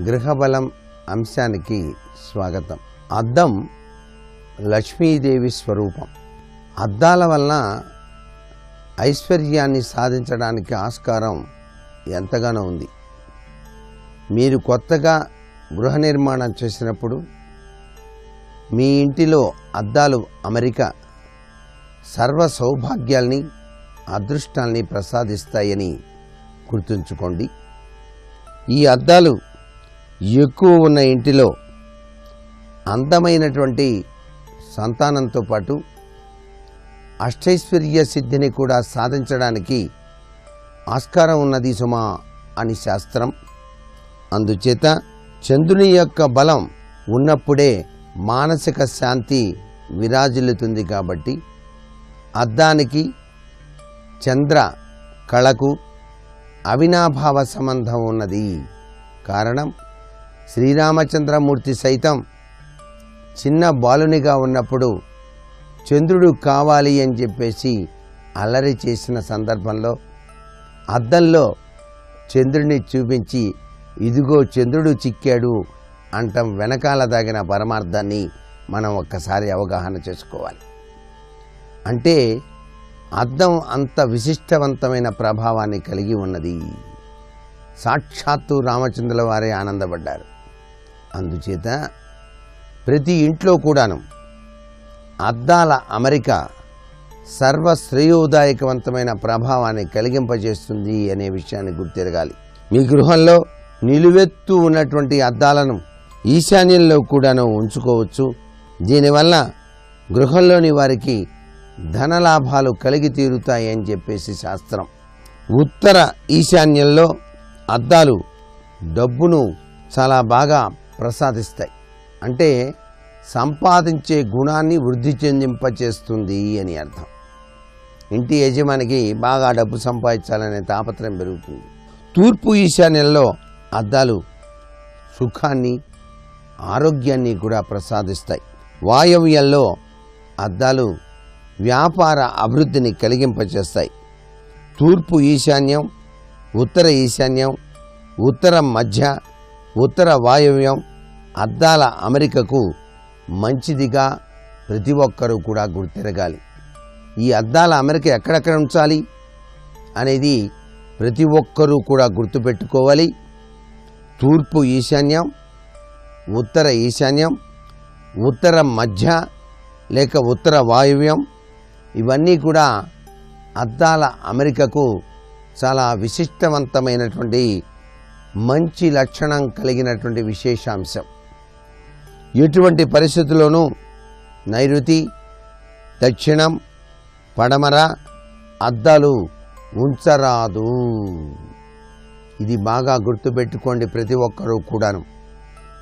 గృహబలం అంశానికి స్వాగతం. అద్దం లక్ష్మీదేవి స్వరూపం. అద్దాల వలన ఐశ్వర్యాన్ని సాధించడానికి ఆస్కారం ఎంతగానో ఉంది. మీరు కొత్తగా గృహ నిర్మాణం చేసినప్పుడు మీ ఇంటిలో అద్దాలు అమరిక సర్వ సౌభాగ్యాల్ని, అదృష్టాల్ని ప్రసాదిస్తాయని గుర్తుంచుకోండి. ఈ అద్దాలు ఎక్కువ ఉన్న ఇంటిలో అందమైనటువంటి సంతానంతో పాటు అష్టైశ్వర్య సిద్ధిని కూడా సాధించడానికి ఆస్కారం ఉన్నది సుమా అని శాస్త్రం. అందుచేత చంద్రుని యొక్క బలం ఉన్నప్పుడే మానసిక శాంతి విరాజిల్లుతుంది. కాబట్టి అద్దానికి చంద్ర కళకు అవినాభావ సంబంధం ఉన్నది. కారణం శ్రీరామచంద్రమూర్తి సైతం చిన్న బాలునిగా ఉన్నప్పుడు చంద్రుడు కావాలి అని చెప్పేసి అల్లరి చేసిన సందర్భంలో అద్దంలో చంద్రుడిని చూపించి ఇదిగో చంద్రుడు చిక్కాడు అంటాం వెనకాల దాగిన పరమార్థాన్ని మనం ఒక్కసారి అవగాహన చేసుకోవాలి. అంటే అద్దం అంత విశిష్టవంతమైన ప్రభావాన్ని కలిగి ఉన్నది. సాక్షాత్తు రామచంద్రుల వారే ఆనందపడ్డారు. అందుచేత ప్రతి ఇంట్లో కూడాను అద్దాల అమరిక సర్వశ్రేయోదాయకవంతమైన ప్రభావాన్ని కలిగింపజేస్తుంది అనే విషయాన్ని గుర్తెరగాలి. మీ గృహంలో నిలువెత్తు ఉన్నటువంటి అద్దాలను ఈశాన్యంలో కూడాను ఉంచుకోవచ్చు. దీనివల్ల గృహంలోని వారికి ధనలాభాలు కలిగి తీరుతాయి అని చెప్పేసి శాస్త్రం. ఉత్తర ఈశాన్యంలో అద్దాలు డబ్బును చాలా బాగా ప్రసాదిస్తాయి. అంటే సంపాదించే గుణాన్ని వృద్ధి చెందింపచేస్తుంది అని అర్థం. ఇంటి యజమానికి బాగా డబ్బు సంపాదించాలనే తాపత్రయం పెరుగుతుంది. తూర్పు ఈశాన్యంలో అద్దాలు సుఖాన్ని, ఆరోగ్యాన్ని కూడా ప్రసాదిస్తాయి. వాయవ్యంలో అద్దాలు వ్యాపార అభివృద్ధిని కలిగింపచేస్తాయి. తూర్పు ఈశాన్యం, ఉత్తర ఈశాన్యం, ఉత్తర మధ్య, ఉత్తర వాయవ్యం అద్దాల అమరికకు మంచిదిగా ప్రతి ఒక్కరూ కూడా గుర్తిరగాలి. ఈ అద్దాల అమరిక ఎక్కడెక్కడ ఉంచాలి అనేది ప్రతి ఒక్కరూ కూడా గుర్తుపెట్టుకోవాలి. తూర్పు ఈశాన్యం, ఉత్తర ఈశాన్యం, ఉత్తర మధ్య లేక ఉత్తర వాయువ్యం ఇవన్నీ కూడా అద్దాల అమరికకు చాలా విశిష్టవంతమైనటువంటి మంచి లక్షణం కలిగినటువంటి విశేషాంశం. ఎటువంటి పరిస్థితుల్లోనూ నైరుతి, దక్షిణం, పడమర అద్దాలు ఉంచరాదు. ఇది బాగా గుర్తుపెట్టుకోండి ప్రతి ఒక్కరూ కూడాను.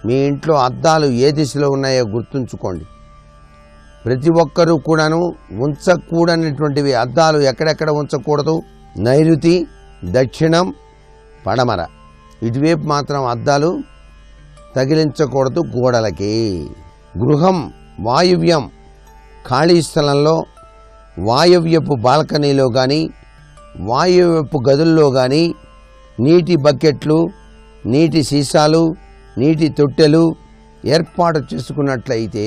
మీ ఇంట్లో అద్దాలు ఏ దిశలో ఉన్నాయో గుర్తుంచుకోండి. ప్రతి ఒక్కరూ కూడాను ఉంచకూడనటువంటివి అద్దాలు ఎక్కడెక్కడ ఉంచకూడదు, నైరుతి, దక్షిణం, పడమర ఇటువైపు మాత్రం అద్దాలు తగిలించకూడదు గోడలకి. గృహం వాయువ్యం ఖాళీ స్థలంలో వాయువ్యపు బాల్కనీలో కానీ వాయువ్యపు గదుల్లో కానీ నీటి బకెట్లు, నీటి సీసాలు, నీటి తొట్టెలు ఏర్పాటు చేసుకున్నట్లయితే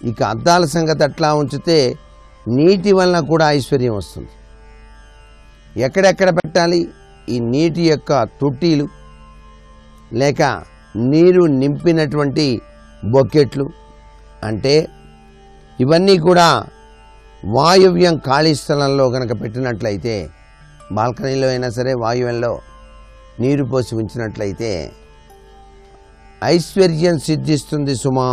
ఇక అద్దాల సంగతి అట్లా ఉంచితే నీటి వలన కూడా ఐశ్వర్యం వస్తుంది. ఎక్కడెక్కడ పెట్టాలి ఈ నీటి యొక్క తొట్టీలు లేక నీరు నింపినటువంటి బకెట్లు అంటే ఇవన్నీ కూడా వాయువ్యం ఖాళీ స్థలంలో కనుక పెట్టినట్లయితే, బాల్కనీలో అయినా సరే వాయువ్యంలో నీరు పోసి ఉంచినట్లయితే ఐశ్వర్యం సిద్ధిస్తుంది సుమా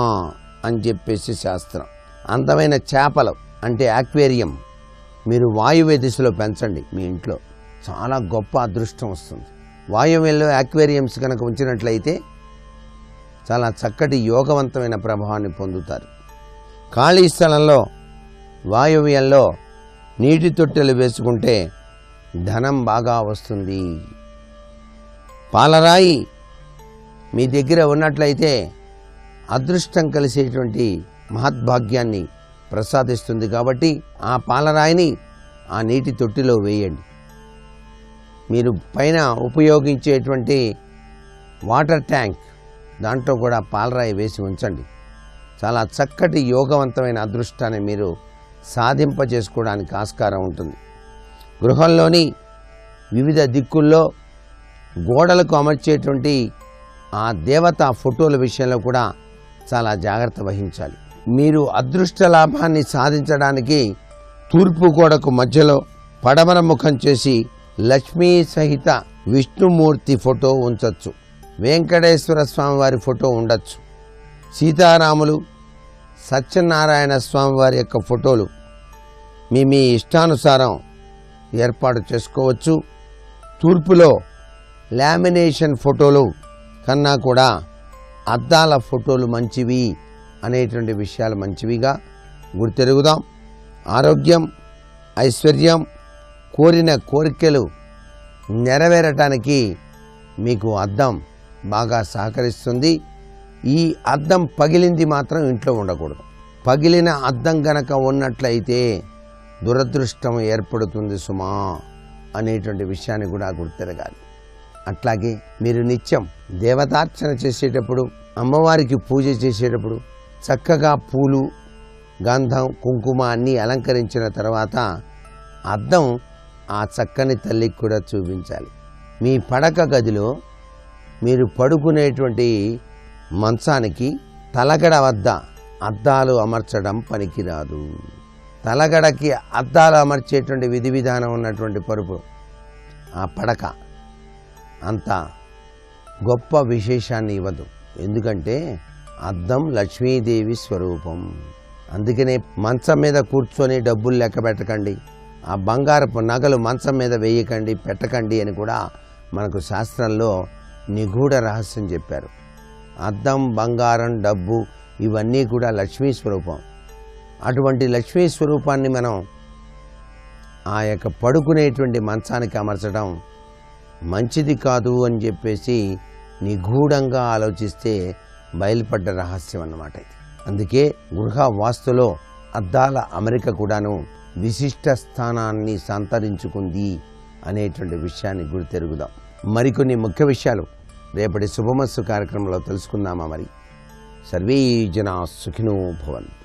అని చెప్పేసి శాస్త్రం. అందమైన చేపలు అంటే ఆక్వేరియం మీరు వాయువ్య దిశలో పెంచండి. మీ ఇంట్లో చాలా గొప్ప అదృష్టం వస్తుంది. వాయువ్యంలో ఆక్వేరియంస్ కనుక ఉంచినట్లయితే చాలా చక్కటి యోగవంతమైన ప్రభావాన్ని పొందుతారు. ఖాళీ స్థలంలో వాయువ్యంలో నీటి తొట్టెలు వేసుకుంటే ధనం బాగా వస్తుంది. పాలరాయి మీ దగ్గర ఉన్నట్లయితే అదృష్టం కలిసేటువంటి మహద్భాగ్యాన్ని ప్రసాదిస్తుంది. కాబట్టి ఆ పాలరాయిని ఆ నీటి తొట్టిలో వేయండి. మీరు పైన ఉపయోగించేటువంటి వాటర్ ట్యాంక్ దాంట్లో కూడా పాలరాయి వేసి ఉంచండి. చాలా చక్కటి యోగవంతమైన అదృష్టాన్ని మీరు సాధింపజేసుకోవడానికి ఆస్కారం ఉంటుంది. గృహంలోని వివిధ దిక్కుల్లో గోడలకు అమర్చేటువంటి ఆ దేవతా ఫోటోల విషయంలో కూడా చాలా జాగ్రత్త వహించాలి. మీరు అదృష్ట లాభాన్ని సాధించడానికి తూర్పు గోడకు మధ్యలో పడమర ముఖం చేసి లక్ష్మీ సహిత విష్ణుమూర్తి ఫోటో ఉంచవచ్చు. వెంకటేశ్వర స్వామి వారి ఫోటో ఉండొచ్చు. సీతారాములు, సత్యనారాయణ స్వామి వారి యొక్క ఫోటోలు మీ ఇష్టానుసారం ఏర్పాటు చేసుకోవచ్చు. తూర్పులో లామినేషన్ ఫోటోలు కన్నా కూడా అద్దాల ఫోటోలు మంచివి అనేటువంటి విషయాలు మంచివిగా గుర్తెరుగుదాం. ఆరోగ్యం, ఐశ్వర్యం, కోరిన కోరికలు నెరవేరటానికి మీకు అద్దం బాగా సహకరిస్తుంది. ఈ అద్దం పగిలింది మాత్రం ఇంట్లో ఉండకూడదు. పగిలిన అద్దం గనక ఉన్నట్లయితే దురదృష్టం ఏర్పడుతుంది సుమా అనేటువంటి విషయాన్ని కూడా గుర్తెరగాలి. అట్లాగే మీరు నిత్యం దేవతార్చన చేసేటప్పుడు, అమ్మవారికి పూజ చేసేటప్పుడు చక్కగా పూలు, గంధం, కుంకుమ అన్నీ అలంకరించిన తర్వాత అద్దం ఆ చక్కని తల్లికి కూడా చూపించాలి. మీ పడక గదిలో మీరు పడుకునేటువంటి మంచానికి తలగడ వద్ద అద్దాలు అమర్చడం పనికిరాదు. తలగడకి అద్దాలు అమర్చేటువంటి విధి విధానం ఉన్నటువంటి పరుపు ఆ పడక అంత గొప్ప విశేషాన్ని ఇవ్వదు. ఎందుకంటే అద్దం లక్ష్మీదేవి స్వరూపం. అందుకనే మంచం మీద కూర్చొని డబ్బులు లెక్క పెట్టకండి, ఆ బంగారపు నగలు మంచం మీద వేయకండి, పెట్టకండి అని కూడా మనకు శాస్త్రంలో నిగూఢ రహస్యం చెప్పారు. అద్దం, బంగారం, డబ్బు ఇవన్నీ కూడా లక్ష్మీ స్వరూపం. అటువంటి లక్ష్మీ స్వరూపాన్ని మనం ఆ యొక్క పడుకునేటువంటి మంచానికి అమర్చడం మంచిది కాదు అని చెప్పేసి నిగూఢంగా ఆలోచిస్తే బయలుపడ్డ రహస్యం అన్నమాట ఇది. అందుకే గృహ వాస్తులో అద్దాల అమరిక కూడాను విశిష్ట స్థానాన్ని సంతరించుకుంది అనేటువంటి విషయాన్ని గుర్తెరుగుదాం. మరికొన్ని ముఖ్య విషయాలు రేపటి శుభమస్సు కార్యక్రమంలో తెలుసుకుందామా? మరి సర్వే జనా సుఖినో భవంతు.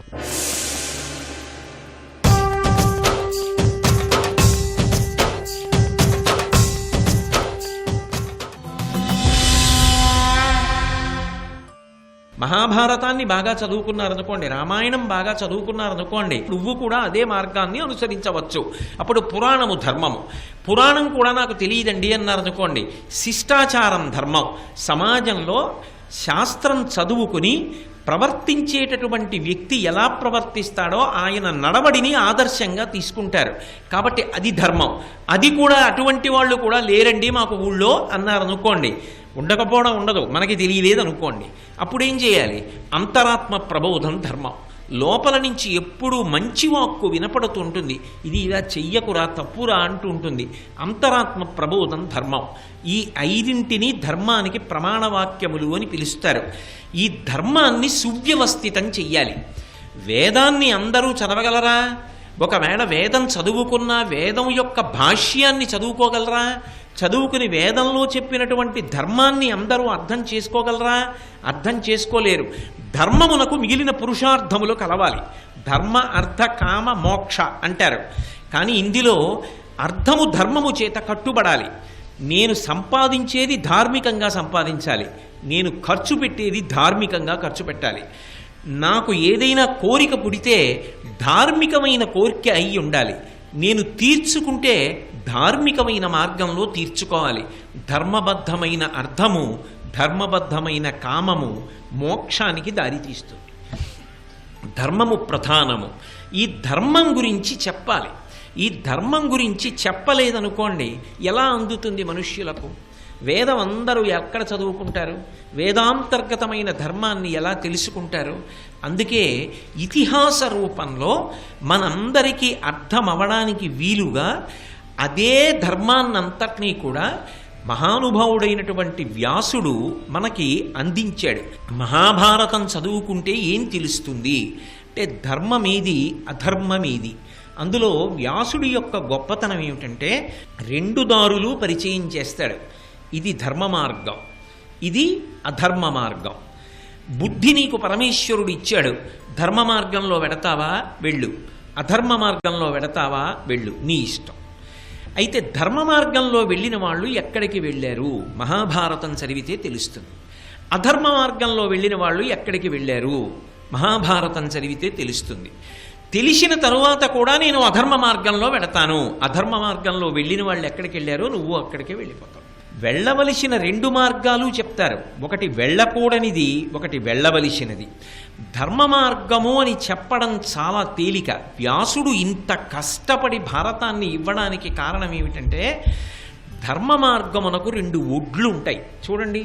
మహాభారతాన్ని బాగా చదువుకున్నారనుకోండి, రామాయణం బాగా చదువుకున్నారనుకోండి, నువ్వు కూడా అదే మార్గాన్ని అనుసరించవచ్చు. అప్పుడు పురాణము ధర్మము. పురాణం కూడా నాకు తెలియదండి అన్నారనుకోండి, శిష్టాచారం ధర్మం. సమాజంలో శాస్త్రం చదువుకుని ప్రవర్తించేటటువంటి వ్యక్తి ఎలా ప్రవర్తిస్తాడో ఆయన నడవడిని ఆదర్శంగా తీసుకుంటారు. కాబట్టి అది ధర్మం. అది కూడా అటువంటి వాళ్ళు కూడా లేరండి మాకు ఊళ్ళో అన్నారనుకోండి, ఉండకపోవడం ఉండదు, మనకి తెలియలేదు అనుకోండి, అప్పుడేం చేయాలి? అంతరాత్మ ప్రబోధం ధర్మం. లోపల నుంచి ఎప్పుడూ మంచి వాక్కు వినపడుతుంటుంది, ఇది ఇలా చెయ్యకురా తప్పురా అంటూ ఉంటుంది. అంతరాత్మ ప్రబోధం ధర్మం. ఈ ఐదింటిని ధర్మానికి ప్రమాణవాక్యములు అని పిలుస్తారు. ఈ ధర్మాన్ని సువ్యవస్థితం చెయ్యాలి. వేదాన్ని అందరూ చదవగలరా? ఒకవేళ వేదం చదువుకున్నా వేదం యొక్క భాష్యాన్ని చదువుకోగలరా? చదువుకుని వేదంలో చెప్పినటువంటి ధర్మాన్ని అందరూ అర్థం చేసుకోగలరా? అర్థం చేసుకోలేరు. ధర్మమునకు మిగిలిన పురుషార్థములు కలవాలి. ధర్మ అర్థ కామ మోక్ష అంటారు. కానీ ఇందులో అర్థము ధర్మము చేత కట్టుబడాలి. నేను సంపాదించేది ధార్మికంగా సంపాదించాలి, నేను ఖర్చు పెట్టేది ధార్మికంగా ఖర్చు పెట్టాలి. నాకు ఏదైనా కోరిక పుడితే ధార్మికమైన కోరిక అయి ఉండాలి. నేను తీర్చుకుంటే ధార్మికమైన మార్గంలో తీర్చుకోవాలి. ధర్మబద్ధమైన అర్థము, ధర్మబద్ధమైన కామము మోక్షానికి దారితీస్తుంది. ధర్మము ప్రధానము. ఈ ధర్మం గురించి చెప్పాలి. ఈ ధర్మం గురించి చెప్పలేదనుకోండి, ఎలా అందుతుంది మనుష్యులకు? వేదం అందరూ ఎక్కడ చదువుకుంటారు? వేదాంతర్గతమైన ధర్మాన్ని ఎలా తెలుసుకుంటారు? అందుకే ఇతిహాస రూపంలో మనందరికీ అర్థం అవడానికి వీలుగా అదే ధర్మాన్నంతటినీ కూడా మహానుభావుడైనటువంటి వ్యాసుడు మనకి అందించాడు. మహాభారతం చదువుకుంటే ఏం తెలుస్తుంది అంటే ధర్మమేది అధర్మమేది. అందులో వ్యాసుడి యొక్క గొప్పతనం ఏమిటంటే రెండు దారులు పరిచయం చేస్తాడు. ఇది ధర్మ మార్గం, ఇది అధర్మ మార్గం. బుద్ధి నీకు పరమేశ్వరుడు ఇచ్చాడు. ధర్మ మార్గంలో వెడతావా వెళ్ళు, అధర్మ మార్గంలో వెడతావా వెళ్ళు, నీ ఇష్టం. అయితే ధర్మ మార్గంలో వెళ్ళిన వాళ్ళు ఎక్కడికి వెళ్ళారు మహాభారతం చదివితే తెలుస్తుంది. అధర్మ మార్గంలో వెళ్ళిన వాళ్ళు ఎక్కడికి వెళ్ళారు మహాభారతం చదివితే తెలుస్తుంది. తెలిసిన తరువాత కూడా నేను అధర్మ మార్గంలో వెడతాను, అధర్మ మార్గంలో వెళ్ళిన వాళ్ళు ఎక్కడికి వెళ్ళారో నువ్వు అక్కడికే వెళ్ళిపోతావు. వెళ్ళవలసిన రెండు మార్గాలు చెప్తారు. ఒకటి వెళ్ళకూడనిది, ఒకటి వెళ్ళవలసినది. ధర్మ మార్గము అని చెప్పడం చాలా తేలిక. వ్యాసుడు ఇంత కష్టపడి భారతాన్ని ఇవ్వడానికి కారణం ఏమిటంటే ధర్మ మార్గమునకు రెండు ఒడ్లు ఉంటాయి. చూడండి,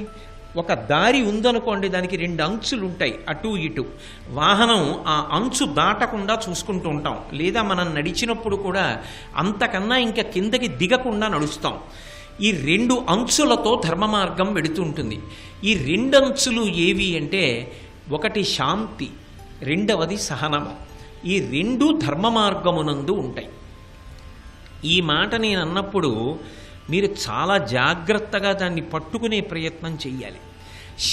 ఒక దారి ఉందనుకోండి, దానికి రెండు అంచులు ఉంటాయి, అటు ఇటు. వాహనం ఆ అంచు దాటకుండా చూసుకుంటూ ఉంటాం, లేదా మనం నడిచినప్పుడు కూడా అంతకన్నా ఇంకా కిందకి దిగకుండా నడుస్తాం. ఈ రెండు అంచులతో ధర్మ మార్గం వెడుతుంటుంది. ఈ రెండు అంచులు ఏవి అంటే ఒకటి శాంతి, రెండవది సహనము. ఈ రెండు ధర్మ మార్గమునందు ఉంటాయి. ఈ మాట నేను అన్నప్పుడు మీరు చాలా జాగ్రత్తగా దాన్ని పట్టుకునే ప్రయత్నం చెయ్యాలి.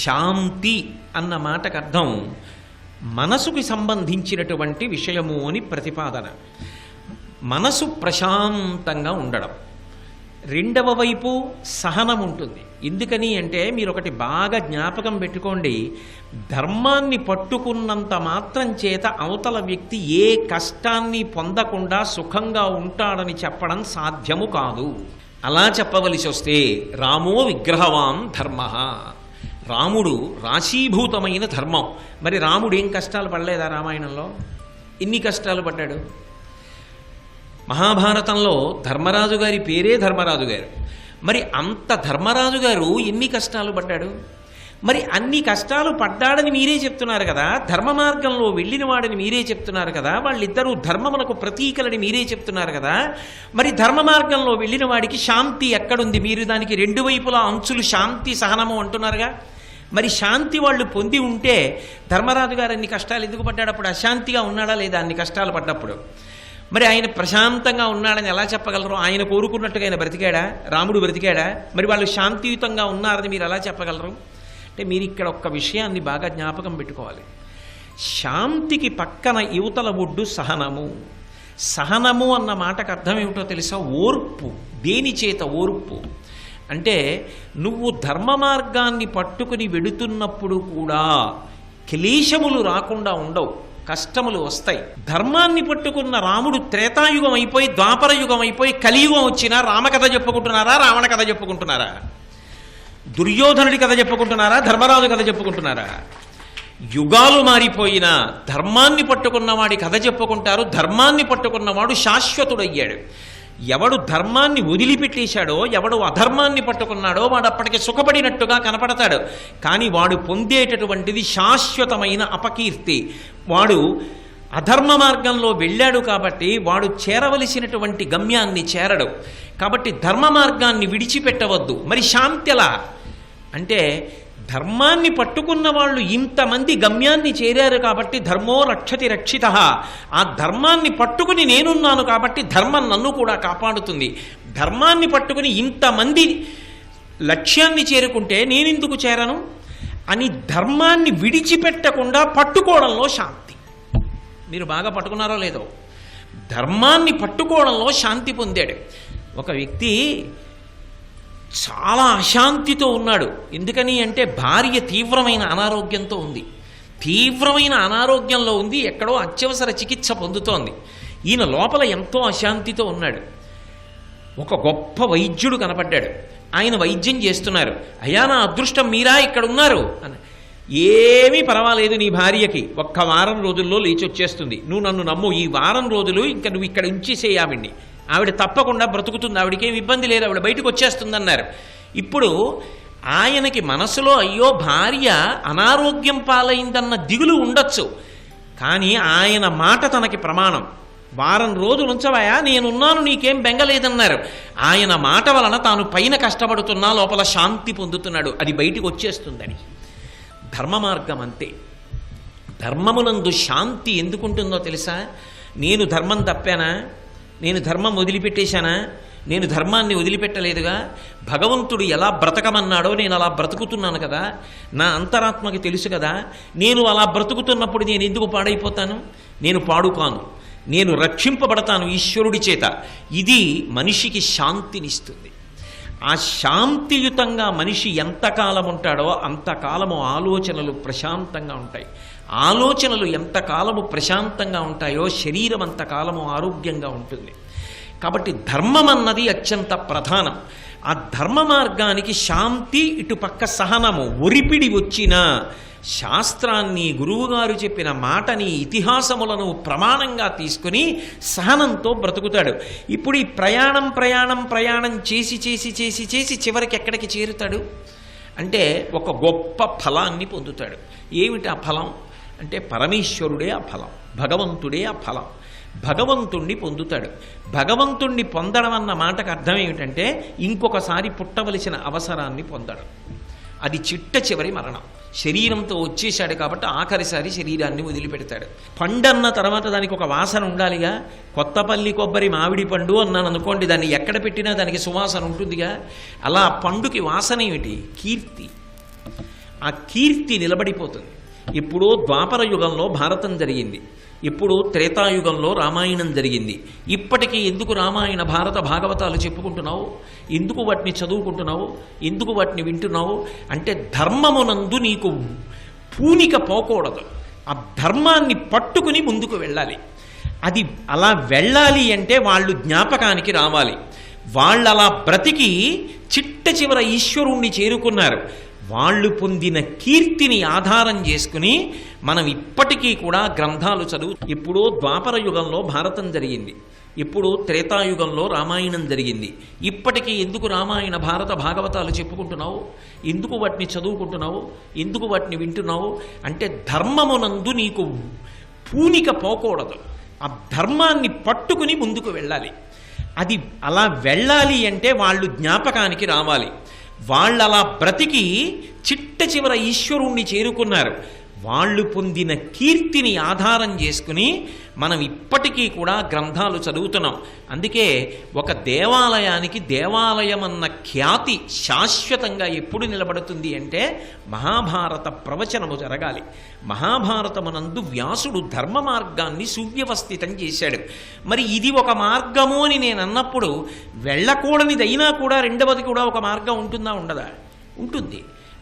శాంతి అన్న మాటకు అర్థం మనసుకి సంబంధించినటువంటి విషయము అని ప్రతిపాదన. మనసు ప్రశాంతంగా ఉండడం. రెండవ వైపు సహనం ఉంటుంది. ఎందుకని అంటే మీరు ఒకటి బాగా జ్ఞాపకం పెట్టుకోండి, ధర్మాన్ని పట్టుకున్నంత మాత్రం చేత అవతల వ్యక్తి ఏ కష్టాన్ని పొందకుండా సుఖంగా ఉంటాడని చెప్పడం సాధ్యము కాదు. అలా చెప్పవలసి వస్తే రామో విగ్రహవాన్ ధర్మ, రాముడు రాశీభూతమైన ధర్మం. మరి రాముడు ఏం కష్టాలు పడలేదా రామాయణంలో? ఎన్ని కష్టాలు పడ్డాడు? మహాభారతంలో ధర్మరాజు గారి పేరే ధర్మరాజు గారు. మరి అంత ధర్మరాజు గారు ఎన్ని కష్టాలు పడ్డాడు? మరి అన్ని కష్టాలు పడ్డాడని మీరే చెప్తున్నారు కదా, ధర్మ మార్గంలో వెళ్ళిన వాడని మీరే చెప్తున్నారు కదా, వాళ్ళిద్దరూ ధర్మమునకు ప్రతీకలని మీరే చెప్తున్నారు కదా, మరి ధర్మ మార్గంలో వెళ్ళిన వాడికి శాంతి ఎక్కడుంది? మీరు దానికి రెండు వైపులా అంచులు శాంతి సహనము అంటున్నారుగా. మరి శాంతి వాళ్ళు పొంది ఉంటే ధర్మరాజు గారు అన్ని కష్టాలు ఎందుకు పడ్డాడు? అప్పుడు అశాంతిగా ఉన్నాడా లేదా అన్ని కష్టాలు పడ్డప్పుడు? మరి ఆయన ప్రశాంతంగా ఉన్నాడని ఎలా చెప్పగలరు? ఆయన కోరుకున్నట్టుగా ఆయన బ్రతికాడా? రాముడు బ్రతికాడా? మరి వాళ్ళు శాంతియుతంగా ఉన్నారని మీరు ఎలా చెప్పగలరు? అంటే మీరు ఇక్కడ ఒక్క విషయాన్ని బాగా జ్ఞాపకం పెట్టుకోవాలి. శాంతికి పక్కన యువతల ఒడ్డు సహనము. సహనము అన్న మాటకు అర్థం ఏమిటో తెలుసా? ఓర్పు. దేని చేత ఓర్పు అంటే నువ్వు ధర్మ మార్గాన్ని పట్టుకుని వెడుతున్నప్పుడు కూడా క్లేశములు రాకుండా ఉండవు, కష్టములు వస్తాయి. ధర్మాన్ని పట్టుకున్న రాముడు త్రేతాయుగం అయిపోయి ద్వాపర యుగం అయిపోయి కలియుగం వచ్చినా రామకథ చెప్పుకుంటున్నారా, రావణ కథ చెప్పుకుంటున్నారా? దుర్యోధనుడి కథ చెప్పుకుంటున్నారా, ధర్మరాజు కథ చెప్పుకుంటున్నారా? యుగాలు మారిపోయినా ధర్మాన్ని పట్టుకున్నవాడి కథ చెప్పుకుంటారు. ధర్మాన్ని పట్టుకున్నవాడు శాశ్వతుడయ్యాడు. ఎవడు ధర్మాన్ని వదిలిపెట్టేశాడో, ఎవడు అధర్మాన్ని పట్టుకున్నాడో వాడు అప్పటికి సుఖపడినట్టుగా కనపడతాడు. కానీ వాడు పొందేటటువంటిది శాశ్వతమైన అపకీర్తి. వాడు అధర్మ మార్గంలో వెళ్ళాడు కాబట్టి వాడు చేరవలసినటువంటి గమ్యాన్ని చేరడు. కాబట్టి ధర్మ మార్గాన్ని విడిచిపెట్టవద్దు. మరి శాంతి ఎలా అంటే ధర్మాన్ని పట్టుకున్న వాళ్ళు ఇంతమంది గమ్యాన్ని చేరారు కాబట్టి ధర్మో రక్షతి రక్షితః. ఆ ధర్మాన్ని పట్టుకుని నేనున్నాను కాబట్టి ధర్మం నన్ను కూడా కాపాడుతుంది. ధర్మాన్ని పట్టుకుని ఇంతమంది లక్ష్యాన్ని చేరుకుంటే నేనెందుకు చేరను అని ధర్మాన్ని విడిచిపెట్టకుండా పట్టుకోవడంలో శాంతి. మీరు బాగా పట్టుకున్నారో లేదో, ధర్మాన్ని పట్టుకోవడంలో శాంతి పొందాడు. ఒక వ్యక్తి చాలా అశాంతితో ఉన్నాడు. ఎందుకని అంటే భార్య తీవ్రమైన అనారోగ్యంతో ఉంది. తీవ్రమైన అనారోగ్యంలో ఉంది, ఎక్కడో అత్యవసర చికిత్స పొందుతోంది. ఈయన లోపల ఎంతో అశాంతితో ఉన్నాడు. ఒక గొప్ప వైద్యుడు కనపడ్డాడు. ఆయన వైద్యం చేస్తున్నారు. అయ్యా నా అదృష్టం మీరా ఇక్కడ ఉన్నారు అని. ఏమీ పర్వాలేదు, నీ భార్యకి ఒక్క వారం రోజుల్లో లేచి వచ్చేస్తుంది, నువ్వు నన్ను నమ్ము, ఈ వారం రోజులు ఇంకా నువ్వు ఇక్కడ ఉంచేసేయి ఆవిడ్ని, ఆవిడ తప్పకుండా బ్రతుకుతుంది, ఆవిడకేం ఇబ్బంది లేదు, ఆవిడ బయటకు వచ్చేస్తుందన్నారు. ఇప్పుడు ఆయనకి మనసులో అయ్యో భార్య అనారోగ్యం పాలైందన్న దిగులు ఉండొచ్చు, కానీ ఆయన మాట తనకి ప్రమాణం. వారం రోజులు ఉంచవయా, నేనున్నాను, నీకేం బెంగలేదన్నారు. ఆయన మాట వలన తాను పైన కష్టపడుతున్నా లోపల శాంతి పొందుతున్నాడు. అది బయటికి వచ్చేస్తుందని. ధర్మ మార్గం అంతే. ధర్మమునందు శాంతి ఎందుకుంటుందో తెలుసా? నేను ధర్మం తప్పానా, నేను ధర్మం వదిలిపెట్టేశానా, నేను ధర్మాన్ని వదిలిపెట్టలేదుగా, భగవంతుడు ఎలా బ్రతకమన్నాడో నేను అలా బ్రతుకుతున్నాను కదా, నా అంతరాత్మకి తెలుసు కదా, నేను అలా బ్రతుకుతున్నప్పుడు నేను ఎందుకు పాడైపోతాను? నేను పాడుకాను, నేను రక్షింపబడతాను ఈశ్వరుడి చేత. ఇది మనిషికి శాంతినిస్తుంది. ఆ శాంతియుతంగా మనిషి ఎంతకాలం ఉంటాడో అంతకాలము ఆలోచనలు ప్రశాంతంగా ఉంటాయి. ఆలోచనలు ఎంతకాలము ప్రశాంతంగా ఉంటాయో శరీరం అంతకాలము ఆరోగ్యంగా ఉంటుంది. కాబట్టి ధర్మం అన్నది అత్యంత ప్రధానం. ఆ ధర్మ మార్గానికి శాంతి, ఇటుపక్క సహనము. ఒరిపిడి వచ్చిన శాస్త్రాన్ని, గురువుగారు చెప్పిన మాటని, ఇతిహాసములను ప్రమాణంగా తీసుకుని సహనంతో బ్రతుకుతాడు. ఇప్పుడు ఈ ప్రయాణం చేసి చివరికి ఎక్కడికి చేరుతాడు అంటే ఒక గొప్ప ఫలాన్ని పొందుతాడు. ఏమిటి ఆ ఫలం అంటే పరమేశ్వరుడే ఆ ఫలం, భగవంతుడే ఆ ఫలం. భగవంతుణ్ణి పొందుతాడు. భగవంతుణ్ణి పొందడం అన్న మాటకు అర్థం ఏమిటంటే ఇంకొకసారి పుట్టవలసిన అవసరాన్ని పొందడం. అది చిట్ట చివరి మరణం. శరీరంతో వచ్చేశాడు కాబట్టి ఆఖరిసారి శరీరాన్ని వదిలిపెడతాడు. పండన్న తర్వాత దానికి ఒక వాసన ఉండాలిగా. కొత్తపల్లి కొబ్బరి మామిడి పండు అన్నాను అనుకోండి, దాన్ని ఎక్కడ పెట్టినా దానికి సువాసన ఉంటుందిగా. అలా పండుకి వాసన ఏమిటి? కీర్తి. ఆ కీర్తి నిలబడిపోతుంది. ఎప్పుడో ద్వాపర యుగంలో భారతం జరిగింది, ఇప్పుడు త్రేతాయుగంలో రామాయణం జరిగింది. ఇప్పటికీ ఎందుకు రామాయణ భారత భాగవతాలు చెప్పుకుంటున్నావు? ఎందుకు వాటిని చదువుకుంటున్నావు? ఎందుకు వాటిని వింటున్నావు అంటే ధర్మమునందు నీకు పూనిక పోకూడదు. ఆ ధర్మాన్ని పట్టుకుని ముందుకు వెళ్ళాలి. అది అలా వెళ్ళాలి అంటే వాళ్ళు జ్ఞాపకానికి రావాలి. వాళ్ళు అలా బ్రతికి చిట్ట చివర ఈశ్వరుణ్ణి చేరుకున్నారు. వాళ్ళు పొందిన కీర్తిని ఆధారం చేసుకుని మనం ఇప్పటికీ కూడా గ్రంథాలు చదువు. ఎప్పుడో ద్వాపర యుగంలో భారతం జరిగింది, ఇప్పుడు త్రేతాయుగంలో రామాయణం జరిగింది. ఇప్పటికీ ఎందుకు రామాయణ భారత భాగవతాలు చెప్పుకుంటున్నావు? ఎందుకు వాటిని చదువుకుంటున్నావు? ఎందుకు వాటిని వింటున్నావు అంటే ధర్మమునందు నీకు పూనిక పోకూడదు. ఆ ధర్మాన్ని పట్టుకుని ముందుకు వెళ్ళాలి. అది అలా వెళ్ళాలి అంటే వాళ్ళు జ్ఞాపకానికి రావాలి. వాళ్ళు అలా బ్రతికి చిట్ట చివర ఈశ్వరుణ్ణి చేరుకున్నారు. వాళ్ళు పొందిన కీర్తిని ఆధారం చేసుకుని మనం ఇప్పటికీ కూడా గ్రంథాలు చదువుతున్నాం. అందుకే ఒక దేవాలయానికి దేవాలయం అన్న ఖ్యాతి శాశ్వతంగా ఎప్పుడు నిలబడుతుంది అంటే మహాభారత ప్రవచనము జరగాలి. మహాభారతమునందు వ్యాసుడు ధర్మ మార్గాన్ని సువ్యవస్థితం చేశాడు. మరి ఇది ఒక మార్గము అని నేను అన్నప్పుడు వెళ్ళకూడనిదైనా కూడా రెండవది కూడా ఒక మార్గం ఉంటుందా ఉండదా? ఉంటుంది.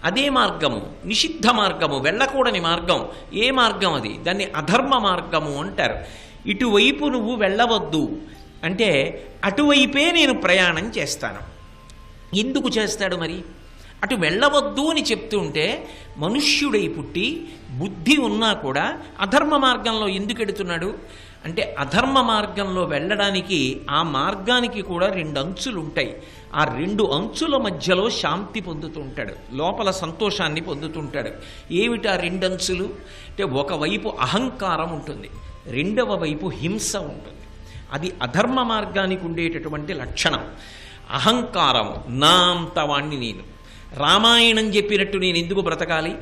అదే మార్గము నిషిద్ధ మార్గము, వెళ్ళకూడని మార్గం. ఏ మార్గం అది? దాన్ని అధర్మ మార్గము అంటారు. ఇటువైపు నువ్వు వెళ్ళవద్దు అంటే అటువైపే నేను ప్రయాణం చేస్తాను. ఎందుకు చేస్తాడు మరి? అటు వెళ్ళవద్దు అని చెప్తుంటే మనుష్యుడై పుట్టి బుద్ధి ఉన్నా కూడా అధర్మ మార్గంలో ఎందుకు ఎడుతున్నాడు అంటే అధర్మ మార్గంలో వెళ్ళడానికి ఆ మార్గానికి కూడా 2 అంచులు ఉంటాయి. ఆ 2 అంచుల మధ్యలో శాంతి పొందుతుంటాడు, లోపల సంతోషాన్ని పొందుతుంటాడు. ఏమిటి ఆ 2 అంచులు అంటే ఒకవైపు అహంకారం ఉంటుంది, రెండవ వైపు హింస ఉంటుంది. అది అధర్మ మార్గానికి ఉండేటటువంటి లక్షణం. అహంకారం, నా అంత వాణ్ణి నేను, రామాయణం చెప్పినట్టు నేను ఎందుకు బ్రతకాలి,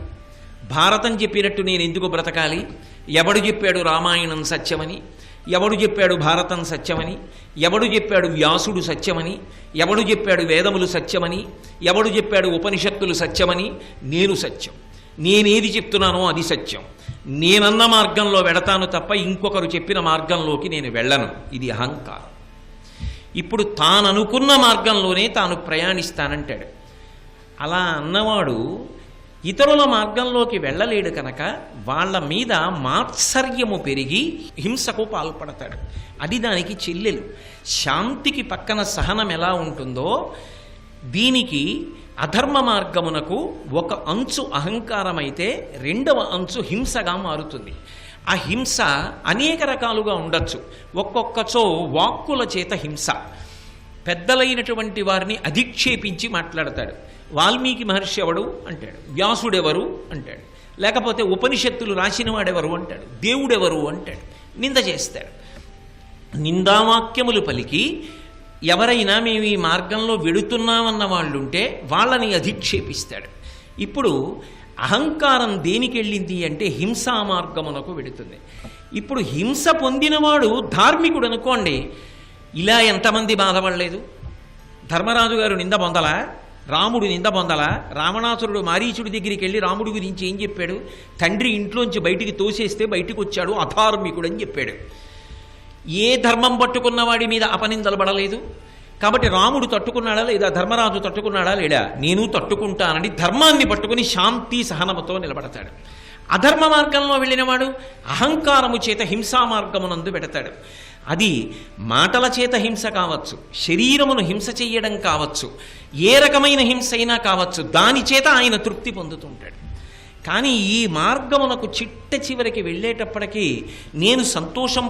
భారతం చెప్పినట్టు నేను ఎందుకు బ్రతకాలి, ఎవడు చెప్పాడు రామాయణం సత్యమని, ఎవడు చెప్పాడు భారతం సత్యమని, ఎవడు చెప్పాడు వ్యాసుడు సత్యమని, ఎవడు చెప్పాడు వేదములు సత్యమని, ఎవడు చెప్పాడు ఉపనిషత్తులు సత్యమని, నేను సత్యం, నేనేది చెప్తున్నానో అది సత్యం, నేనన్న మార్గంలో వెడతాను తప్ప ఇంకొకరు చెప్పిన మార్గంలోకి నేను వెళ్ళను. ఇది అహంకారం. ఇప్పుడు తాననుకున్న మార్గంలోనే తాను ప్రయాణిస్తానంటాడు. అలా అన్నవాడు ఇతరుల మార్గంలోకి వెళ్ళలేడు కనుక వాళ్ళ మీద మాత్సర్యము పెరిగి హింసకు పాల్పడతాడు. అది దానికి చెల్లెలు. శాంతికి పక్కన సహనం ఎలా ఉంటుందో దీనికి అధర్మ మార్గమునకు ఒక అంచు అహంకారమైతే రెండవ అంచు హింసగా మారుతుంది. ఆ హింస అనేక రకాలుగా ఉండొచ్చు. ఒక్కొక్కచో వాక్కుల చేత హింస. పెద్దలైనటువంటి వారిని అధిక్షేపించి మాట్లాడతాడు. వాల్మీకి మహర్షి ఎవడు అంటాడు, వ్యాసుడెవరు అంటాడు, లేకపోతే ఉపనిషత్తులు రాసిన వాడెవరు అంటాడు, దేవుడెవరు అంటాడు, నింద చేస్తాడు. నిందావాక్యములు పలికి ఎవరైనా మేము ఈ మార్గంలో వెడుతున్నామన్న వాళ్ళుంటే వాళ్ళని అధిక్షేపిస్తాడు. ఇప్పుడు అహంకారం దేనికి వెళ్ళింది అంటే హింసా మార్గమునకు వెడుతుంది. ఇప్పుడు హింస పొందినవాడు ధార్మికుడు అనుకోండి, ఇలా ఎంతమంది బాధపడలేదు? ధర్మరాజు గారు నింద పొందలా, రాముడు నింద పొందలా? రావణాసురుడు మారీచుడి దగ్గరికి వెళ్ళి రాముడి గురించి ఏం చెప్పాడు? తండ్రి ఇంట్లోంచి బయటికి తోసేస్తే బయటికి వచ్చాడు, అధార్మికుడు అని చెప్పాడు. ఏ ధర్మం పట్టుకున్నవాడి మీద అపనిందలు పడలేదు. కాబట్టి రాముడు తట్టుకున్నాడా లేదా, ధర్మరాజు తట్టుకున్నాడా లేడా? నేను తట్టుకుంటానని ధర్మాన్ని పట్టుకుని శాంతి సహనముతో నిలబడతాడు. అధర్మ మార్గంలో వెళ్ళినవాడు అహంకారము చేత హింసా మార్గమునందు పెడతాడు. అది మాటల చేత హింస కావచ్చు, శరీరమును హింస చెయ్యడం కావచ్చు, ఏ రకమైన హింస అయినా కావచ్చు, దాని చేత ఆయన తృప్తి పొందుతుంటాడు. కానీ ఈ మార్గమునకు చిట్ట చివరికి వెళ్ళేటప్పటికీ నేను సంతోషం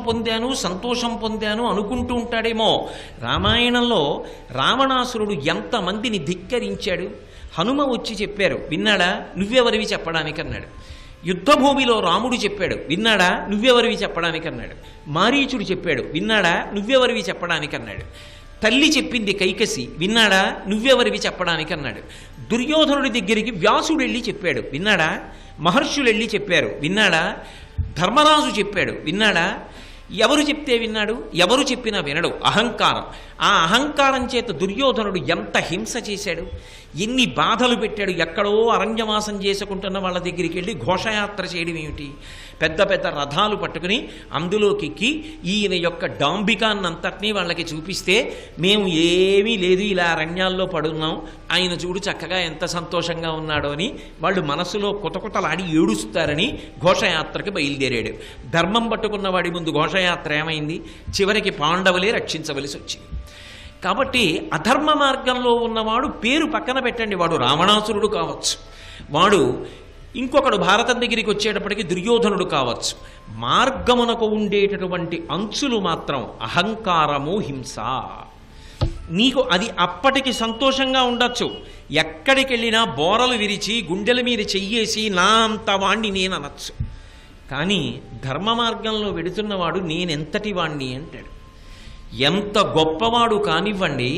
పొందాను అనుకుంటూ ఉంటాడేమో. రామాయణంలో రావణాసురుడు ఎంతమందిని ధిక్కరించాడు. హనుమ వచ్చి చెప్పారు, విన్నాడా? నువ్వెవరివి చెప్పడానికి అన్నాడు. యుద్ధభూమిలో రాముడు చెప్పాడు, విన్నాడా? నువ్వెవరివి చెప్పడానికి అన్నాడు. మారీచుడు చెప్పాడు, విన్నాడా? నువ్వెవరివి చెప్పడానికి అన్నాడు. తల్లి చెప్పింది కైకసి, విన్నాడా? నువ్వెవరివి చెప్పడానికి అన్నాడు. దుర్యోధనుడి దగ్గరికి వ్యాసుడు వెళ్ళి చెప్పాడు, విన్నాడా? మహర్షులు వెళ్ళి చెప్పారు, విన్నాడా? ధర్మరాజు చెప్పాడు, విన్నాడా? ఎవరు చెప్తే విన్నాడు? ఎవరు చెప్పినా వినడు. అహంకారం. ఆ అహంకారం చేత దుర్యోధనుడు ఎంత హింస చేశాడు, ఎన్ని బాధలు పెట్టాడు. ఎక్కడో అరణ్యవాసం చేసుకుంటున్న వాళ్ళ దగ్గరికి వెళ్ళి ఘోషయాత్ర చేయడం ఏమిటి? పెద్ద పెద్ద రథాలు పట్టుకుని అందులోకి ఎక్కి ఈయన యొక్క డాంబికాన్నంతటినీ వాళ్ళకి చూపిస్తే మేము ఏమీ లేదు, ఇలా అరణ్యాల్లో పడున్నాం, ఆయన చూడు చక్కగా ఎంత సంతోషంగా ఉన్నాడో అని వాళ్ళు మనసులో కొతకొతలాడి ఏడుస్తారని ఘోషయాత్రకి బయలుదేరాడు. ధర్మం పట్టుకున్న వాడి ముందు ఘోషయాత్ర ఏమైంది? చివరికి పాండవులే రక్షించవలసి వచ్చింది. కాబట్టి అధర్మ మార్గంలో ఉన్నవాడు పేరు పక్కన పెట్టండి, వాడు రావణాసురుడు కావచ్చు, వాడు ఇంకొకడు భారతం దగ్గరికి వచ్చేటప్పటికి దుర్యోధనుడు కావచ్చు. మార్గమునకు ఉండేటటువంటి అంచులు మాత్రం అహంకారము, హింస. నీకు అది అప్పటికి సంతోషంగా ఉండొచ్చు. ఎక్కడికి వెళ్ళినా బోరలు విరిచి గుండెల మీద చెయ్యేసి నా అంత వాణ్ణి నేను అనొచ్చు. కానీ ధర్మ మార్గంలో వెడుతున్నవాడు నేనెంతటి వాణ్ణి అంటాడు. ఎంత గొప్పవాడు కానివ్వండి,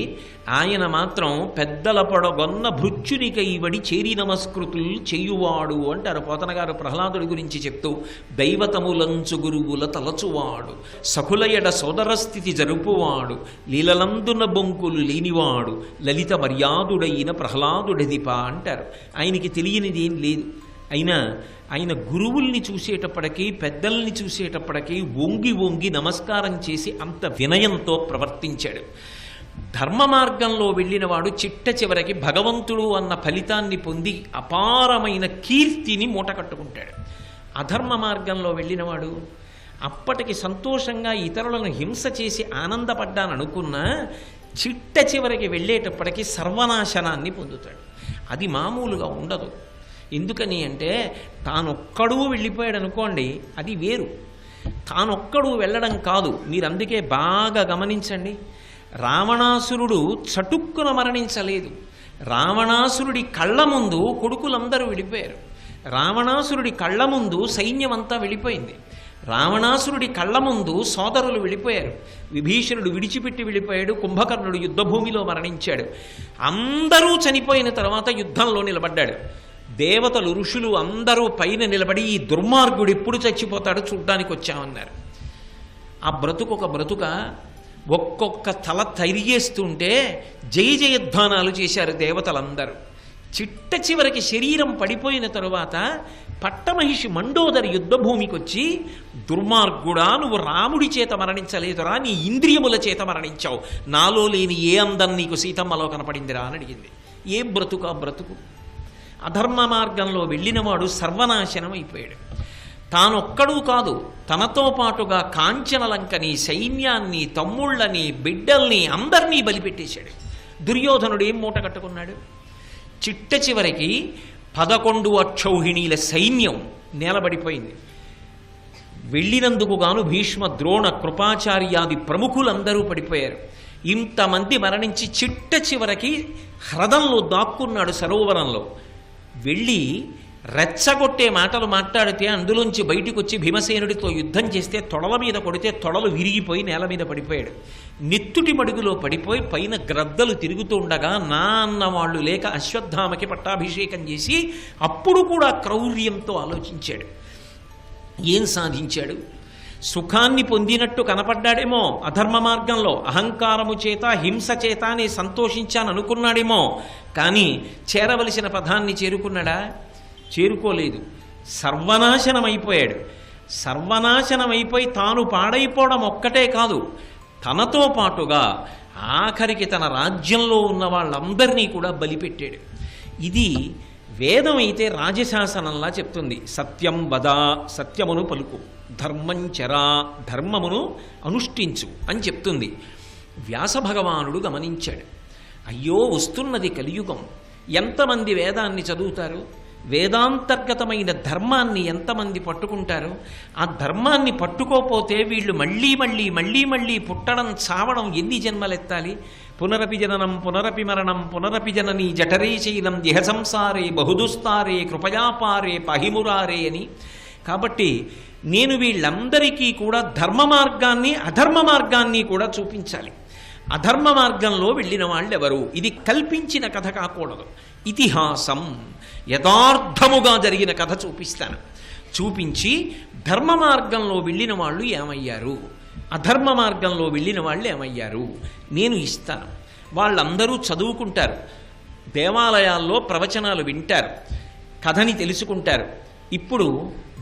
ఆయన మాత్రం పెద్దల పొడగొన్న భృత్యునికైవడి చేరి నమస్కృతులు చేయువాడు అంటారు పోతన గారు ప్రహ్లాదుడి గురించి చెప్తూ. దైవతములంచు గురువుల తలచువాడు, సకులయడ సోదర స్థితి జరుపువాడు, లీలలందున బొంకులు లేనివాడు, లలిత మర్యాదుడైన ప్రహ్లాదుడదిప అంటారు. ఆయనకి తెలియనిది ఏం లేదు. అయినా ఆయన గురువుల్ని చూసేటప్పటికీ, పెద్దల్ని చూసేటప్పటికీ వంగి వంగి నమస్కారం చేసి అంత వినయంతో ప్రవర్తించాడు. ధర్మ మార్గంలో వెళ్ళినవాడు చిట్ట చివరికి భగవంతుడు అన్న ఫలితాన్ని పొంది అపారమైన కీర్తిని మూటకట్టుకుంటాడు. అధర్మ మార్గంలో వెళ్ళినవాడు అప్పటికి సంతోషంగా ఇతరులను హింస చేసి ఆనందపడ్డాననుకున్నా చిట్ట చివరికి వెళ్ళేటప్పటికి సర్వనాశనాన్ని పొందుతాడు. అది మామూలుగా ఉండదు. ఎందుకని అంటే తానొక్కడూ వెళ్ళిపోయాడు అనుకోండి, అది వేరు. తానొక్కడూ వెళ్ళడం కాదు. మీరు అందుకే బాగా గమనించండి, రావణాసురుడు చటుక్కున మరణించలేదు. రావణాసురుడి కళ్ళ ముందు కొడుకులందరూ వెళ్ళిపోయారు. రావణాసురుడి కళ్ళ ముందు సైన్యం అంతా వెళ్ళిపోయింది. రావణాసురుడి కళ్ళ ముందు సోదరులు వెళ్ళిపోయారు. విభీషణుడు విడిచిపెట్టి వెళ్ళిపోయాడు. కుంభకర్ణుడు యుద్ధభూమిలో మరణించాడు. అందరూ చనిపోయిన తర్వాత యుద్ధంలో నిలబడ్డాడు. దేవతలు, ఋషులు అందరూ పైన నిలబడి ఈ దుర్మార్గుడు ఎప్పుడు చచ్చిపోతాడో చూడ్డానికి వచ్చామన్నారు. ఆ బ్రతుకు ఒక బ్రతుక. ఒక్కొక్క తల తరిగేస్తుంటే జయ జయధ్వానాలు చేశారు దేవతలందరూ. చిట్ట చివరికి శరీరం పడిపోయిన తరువాత పట్టమహిషి మండోదరి యుద్ధభూమికి వచ్చి, దుర్మార్గుడా, నువ్వు రాముడి చేత మరణించలేదురా, నీ ఇంద్రియముల చేత మరణించావు, నాలో లేని ఏ అందం నీకు సీతమ్మలో కనపడిందిరా అని అడిగింది. ఏ బ్రతుకు ఆ బ్రతుకు! అధర్మ మార్గంలో వెళ్ళినవాడు సర్వనాశనం అయిపోయాడు. తానొక్కడూ కాదు, తనతో పాటుగా కాంచనలంకని, సైన్యాన్ని, తమ్ముళ్ళని, బిడ్డల్ని అందరినీ బలిపెట్టేశాడు. దుర్యోధనుడు ఏం మూట కట్టుకున్నాడు? చిట్ట చివరికి 11 అక్షౌహిణీల సైన్యం నేలబడిపోయింది. వెళ్ళినందుకు గాను భీష్మ, ద్రోణ, కృపాచార్యాది ప్రముఖులందరూ పడిపోయారు. ఇంతమంది మరణించి చిట్ట చివరికి హ్రదంలో దాక్కున్నాడు సరోవరంలో. వెళ్ళి రెచ్చగొట్టే మాటలు మాట్లాడితే అందులోంచి బయటికి వచ్చి భీమసేనుడితో యుద్ధం చేస్తే తొడల మీద కొడితే తొడలు విరిగిపోయి నేల మీద పడిపోయాడు. నెత్తుటి మడుగులో పడిపోయి పైన గ్రద్దలు తిరుగుతూ ఉండగా నా అన్నవాళ్ళు లేక అశ్వత్థామకి పట్టాభిషేకం చేసి అప్పుడు కూడా క్రౌర్యంతో ఆలోచించాడు. ఏం సాధించాడు? సుఖాన్ని పొందినట్టు కనపడ్డాడేమో అధర్మ మార్గంలో, అహంకారము చేత, హింస చేత అని సంతోషించాననుకున్నాడేమో, కానీ చేరవలసిన పదాన్ని చేరుకున్నాడా? చేరుకోలేదు. సర్వనాశనమైపోయాడు. సర్వనాశనమైపోయి తాను పాడైపోవడం ఒక్కటే కాదు, తనతో పాటుగా ఆఖరికి తన రాజ్యంలో ఉన్న వాళ్ళందరినీ కూడా బలిపెట్టాడు. ఇది వేదం అయితే రాజశాసనంలా చెప్తుంది. సత్యం వద, సత్యమును పలుకు, ధర్మం చరా, ధర్మమును అనుష్ఠించు అని చెప్తుంది. వ్యాస భగవానుడు గమనించాడు, అయ్యో వస్తున్నది కలియుగం, ఎంతమంది వేదాన్ని చదువుతారు? వేదాంతర్గతమైన ధర్మాన్ని ఎంతమంది పట్టుకుంటారు? ఆ ధర్మాన్ని పట్టుకోపోతే వీళ్ళు మళ్ళీ మళ్ళీ మళ్ళీ మళ్ళీ పుట్టడం, చావడం ఎన్ని జన్మలెత్తాలి? పునరపి జననం పునరపి మరణం పునరపి జననీ జఠరే శైలం ఇహ సంసారే బహుదుస్తారే కృపయాపారే పహిమురారే అని. కాబట్టి నేను వీళ్ళందరికీ కూడా ధర్మ మార్గాన్ని, అధర్మ మార్గాన్ని కూడా చూపించాలి. అధర్మ మార్గంలో వెళ్ళిన వాళ్ళెవరు? ఇది కల్పించిన కథ కాకూడదు, ఇతిహాసం, యథార్థముగా జరిగిన కథ చూపిస్తాను. చూపించి ధర్మ మార్గంలో వెళ్ళిన వాళ్ళు ఏమయ్యారు, అధర్మ మార్గంలో వెళ్ళిన వాళ్ళు ఏమయ్యారు నేను ఇస్తాను. వాళ్ళందరూ చదువుకుంటారు, దేవాలయాల్లో ప్రవచనాలు వింటారు, కథని తెలుసుకుంటారు. ఇప్పుడు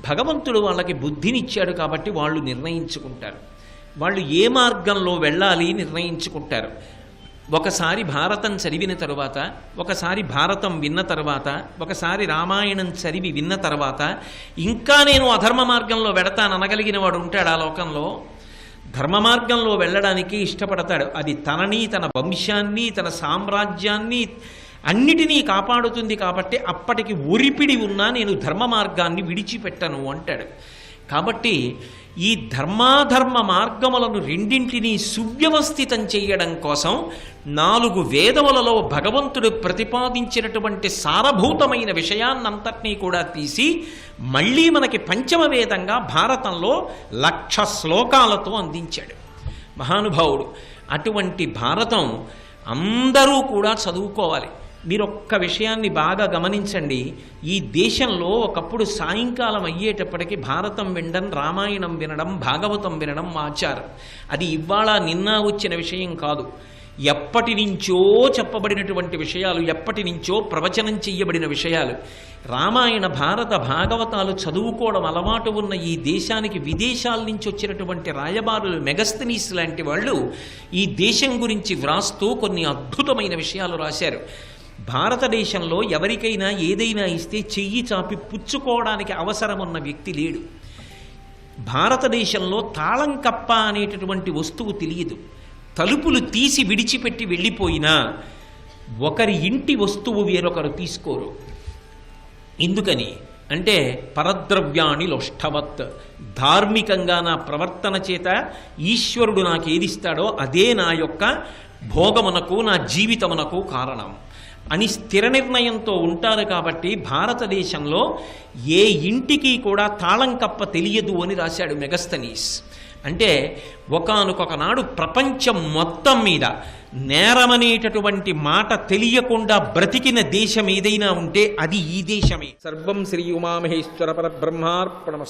భగవంతుడు వాళ్ళకి బుద్ధినిచ్చాడు కాబట్టి వాళ్ళు నిర్ణయించుకుంటారు. వాళ్ళు ఏ మార్గంలో వెళ్ళాలి నిర్ణయించుకుంటారు. ఒకసారి భారతం చదివిన తరువాత, ఒకసారి భారతం విన్న తర్వాత, ఒకసారి రామాయణం చదివి విన్న తర్వాత ఇంకా నేను అధర్మ మార్గంలో వెడతాననగలిగిన వాడు ఉంటాడు ఆ లోకంలో? ధర్మ మార్గంలో వెళ్ళడానికి ఇష్టపడతాడు. అది తనని, తన వంశాన్ని, తన సామ్రాజ్యాన్ని అన్నిటినీ కాపాడుతుంది కాబట్టి అప్పటికి ఒరిపిడి ఉన్నా నేను ధర్మ మార్గాన్ని విడిచిపెట్టను అంటాడు. కాబట్టి ఈ ధర్మాధర్మ మార్గములను రెండింటినీ సువ్యవస్థితం చేయడం కోసం 4 వేదములలో భగవంతుడు ప్రతిపాదించినటువంటి సారభూతమైన విషయాన్నంతటినీ కూడా తీసి మళ్ళీ మనకి పంచమ వేదంగా భారతంలో 1,00,000 శ్లోకాలతో అందించాడు. మహానుభావుడు. అటువంటి భారతం అందరూ కూడా చదువుకోవాలి. మీరు ఒక్క విషయాన్ని బాగా గమనించండి. ఈ దేశంలో ఒకప్పుడు సాయంకాలం అయ్యేటప్పటికి భారతం వినడం, రామాయణం వినడం, భాగవతం వినడం ఆచారం. అది ఇవాళ నిన్న వచ్చిన విషయం కాదు. ఎప్పటి నుంచో చెప్పబడినటువంటి విషయాలు, ఎప్పటి నుంచో ప్రవచనం చెయ్యబడిన విషయాలు. రామాయణ భారత భాగవతాలు చదువుకోవడం అలవాటు ఉన్న ఈ దేశానికి విదేశాల నుంచి వచ్చినటువంటి రాయబారులు, మెగస్తనీస్ లాంటి వాళ్ళు ఈ దేశం గురించి వ్రాస్తూ కొన్ని అద్భుతమైన విషయాలు రాశారు. భారతదేశంలో ఎవరికైనా ఏదైనా ఇస్తే చెయ్యి చాపి పుచ్చుకోవడానికి అవసరం ఉన్న వ్యక్తి లేడు. భారతదేశంలో తాళం కప్ప అనేటటువంటి వస్తువు తెలియదు. తలుపులు తీసి విడిచిపెట్టి వెళ్ళిపోయినా ఒకరి ఇంటి వస్తువు వేరొకరు తీసుకోరు. ఎందుకని అంటే పరద్రవ్యాణి లోష్టవత్, ధార్మికంగా నా ప్రవర్తన చేత ఈశ్వరుడు నాకు ఏదిస్తాడో అదే నా యొక్క భోగమునకు, నా జీవితమునకు కారణం అని స్థిర నిర్ణయంతో ఉంటారు. కాబట్టి భారతదేశంలో ఏ ఇంటికి కూడా తాళం కప్ప తెలియదు అని రాశాడు మెగస్తనీస్. అంటే ఒకానొక నాడు ప్రపంచం మొత్తం మీద నేరమనేటటువంటి మాట తెలియకుండా బ్రతికిన దేశం ఏదైనా ఉంటే అది ఈ దేశమే. సర్వం శ్రీ ఉమామహేశ్వర పరబ్రహ్మార్పణమస్తు.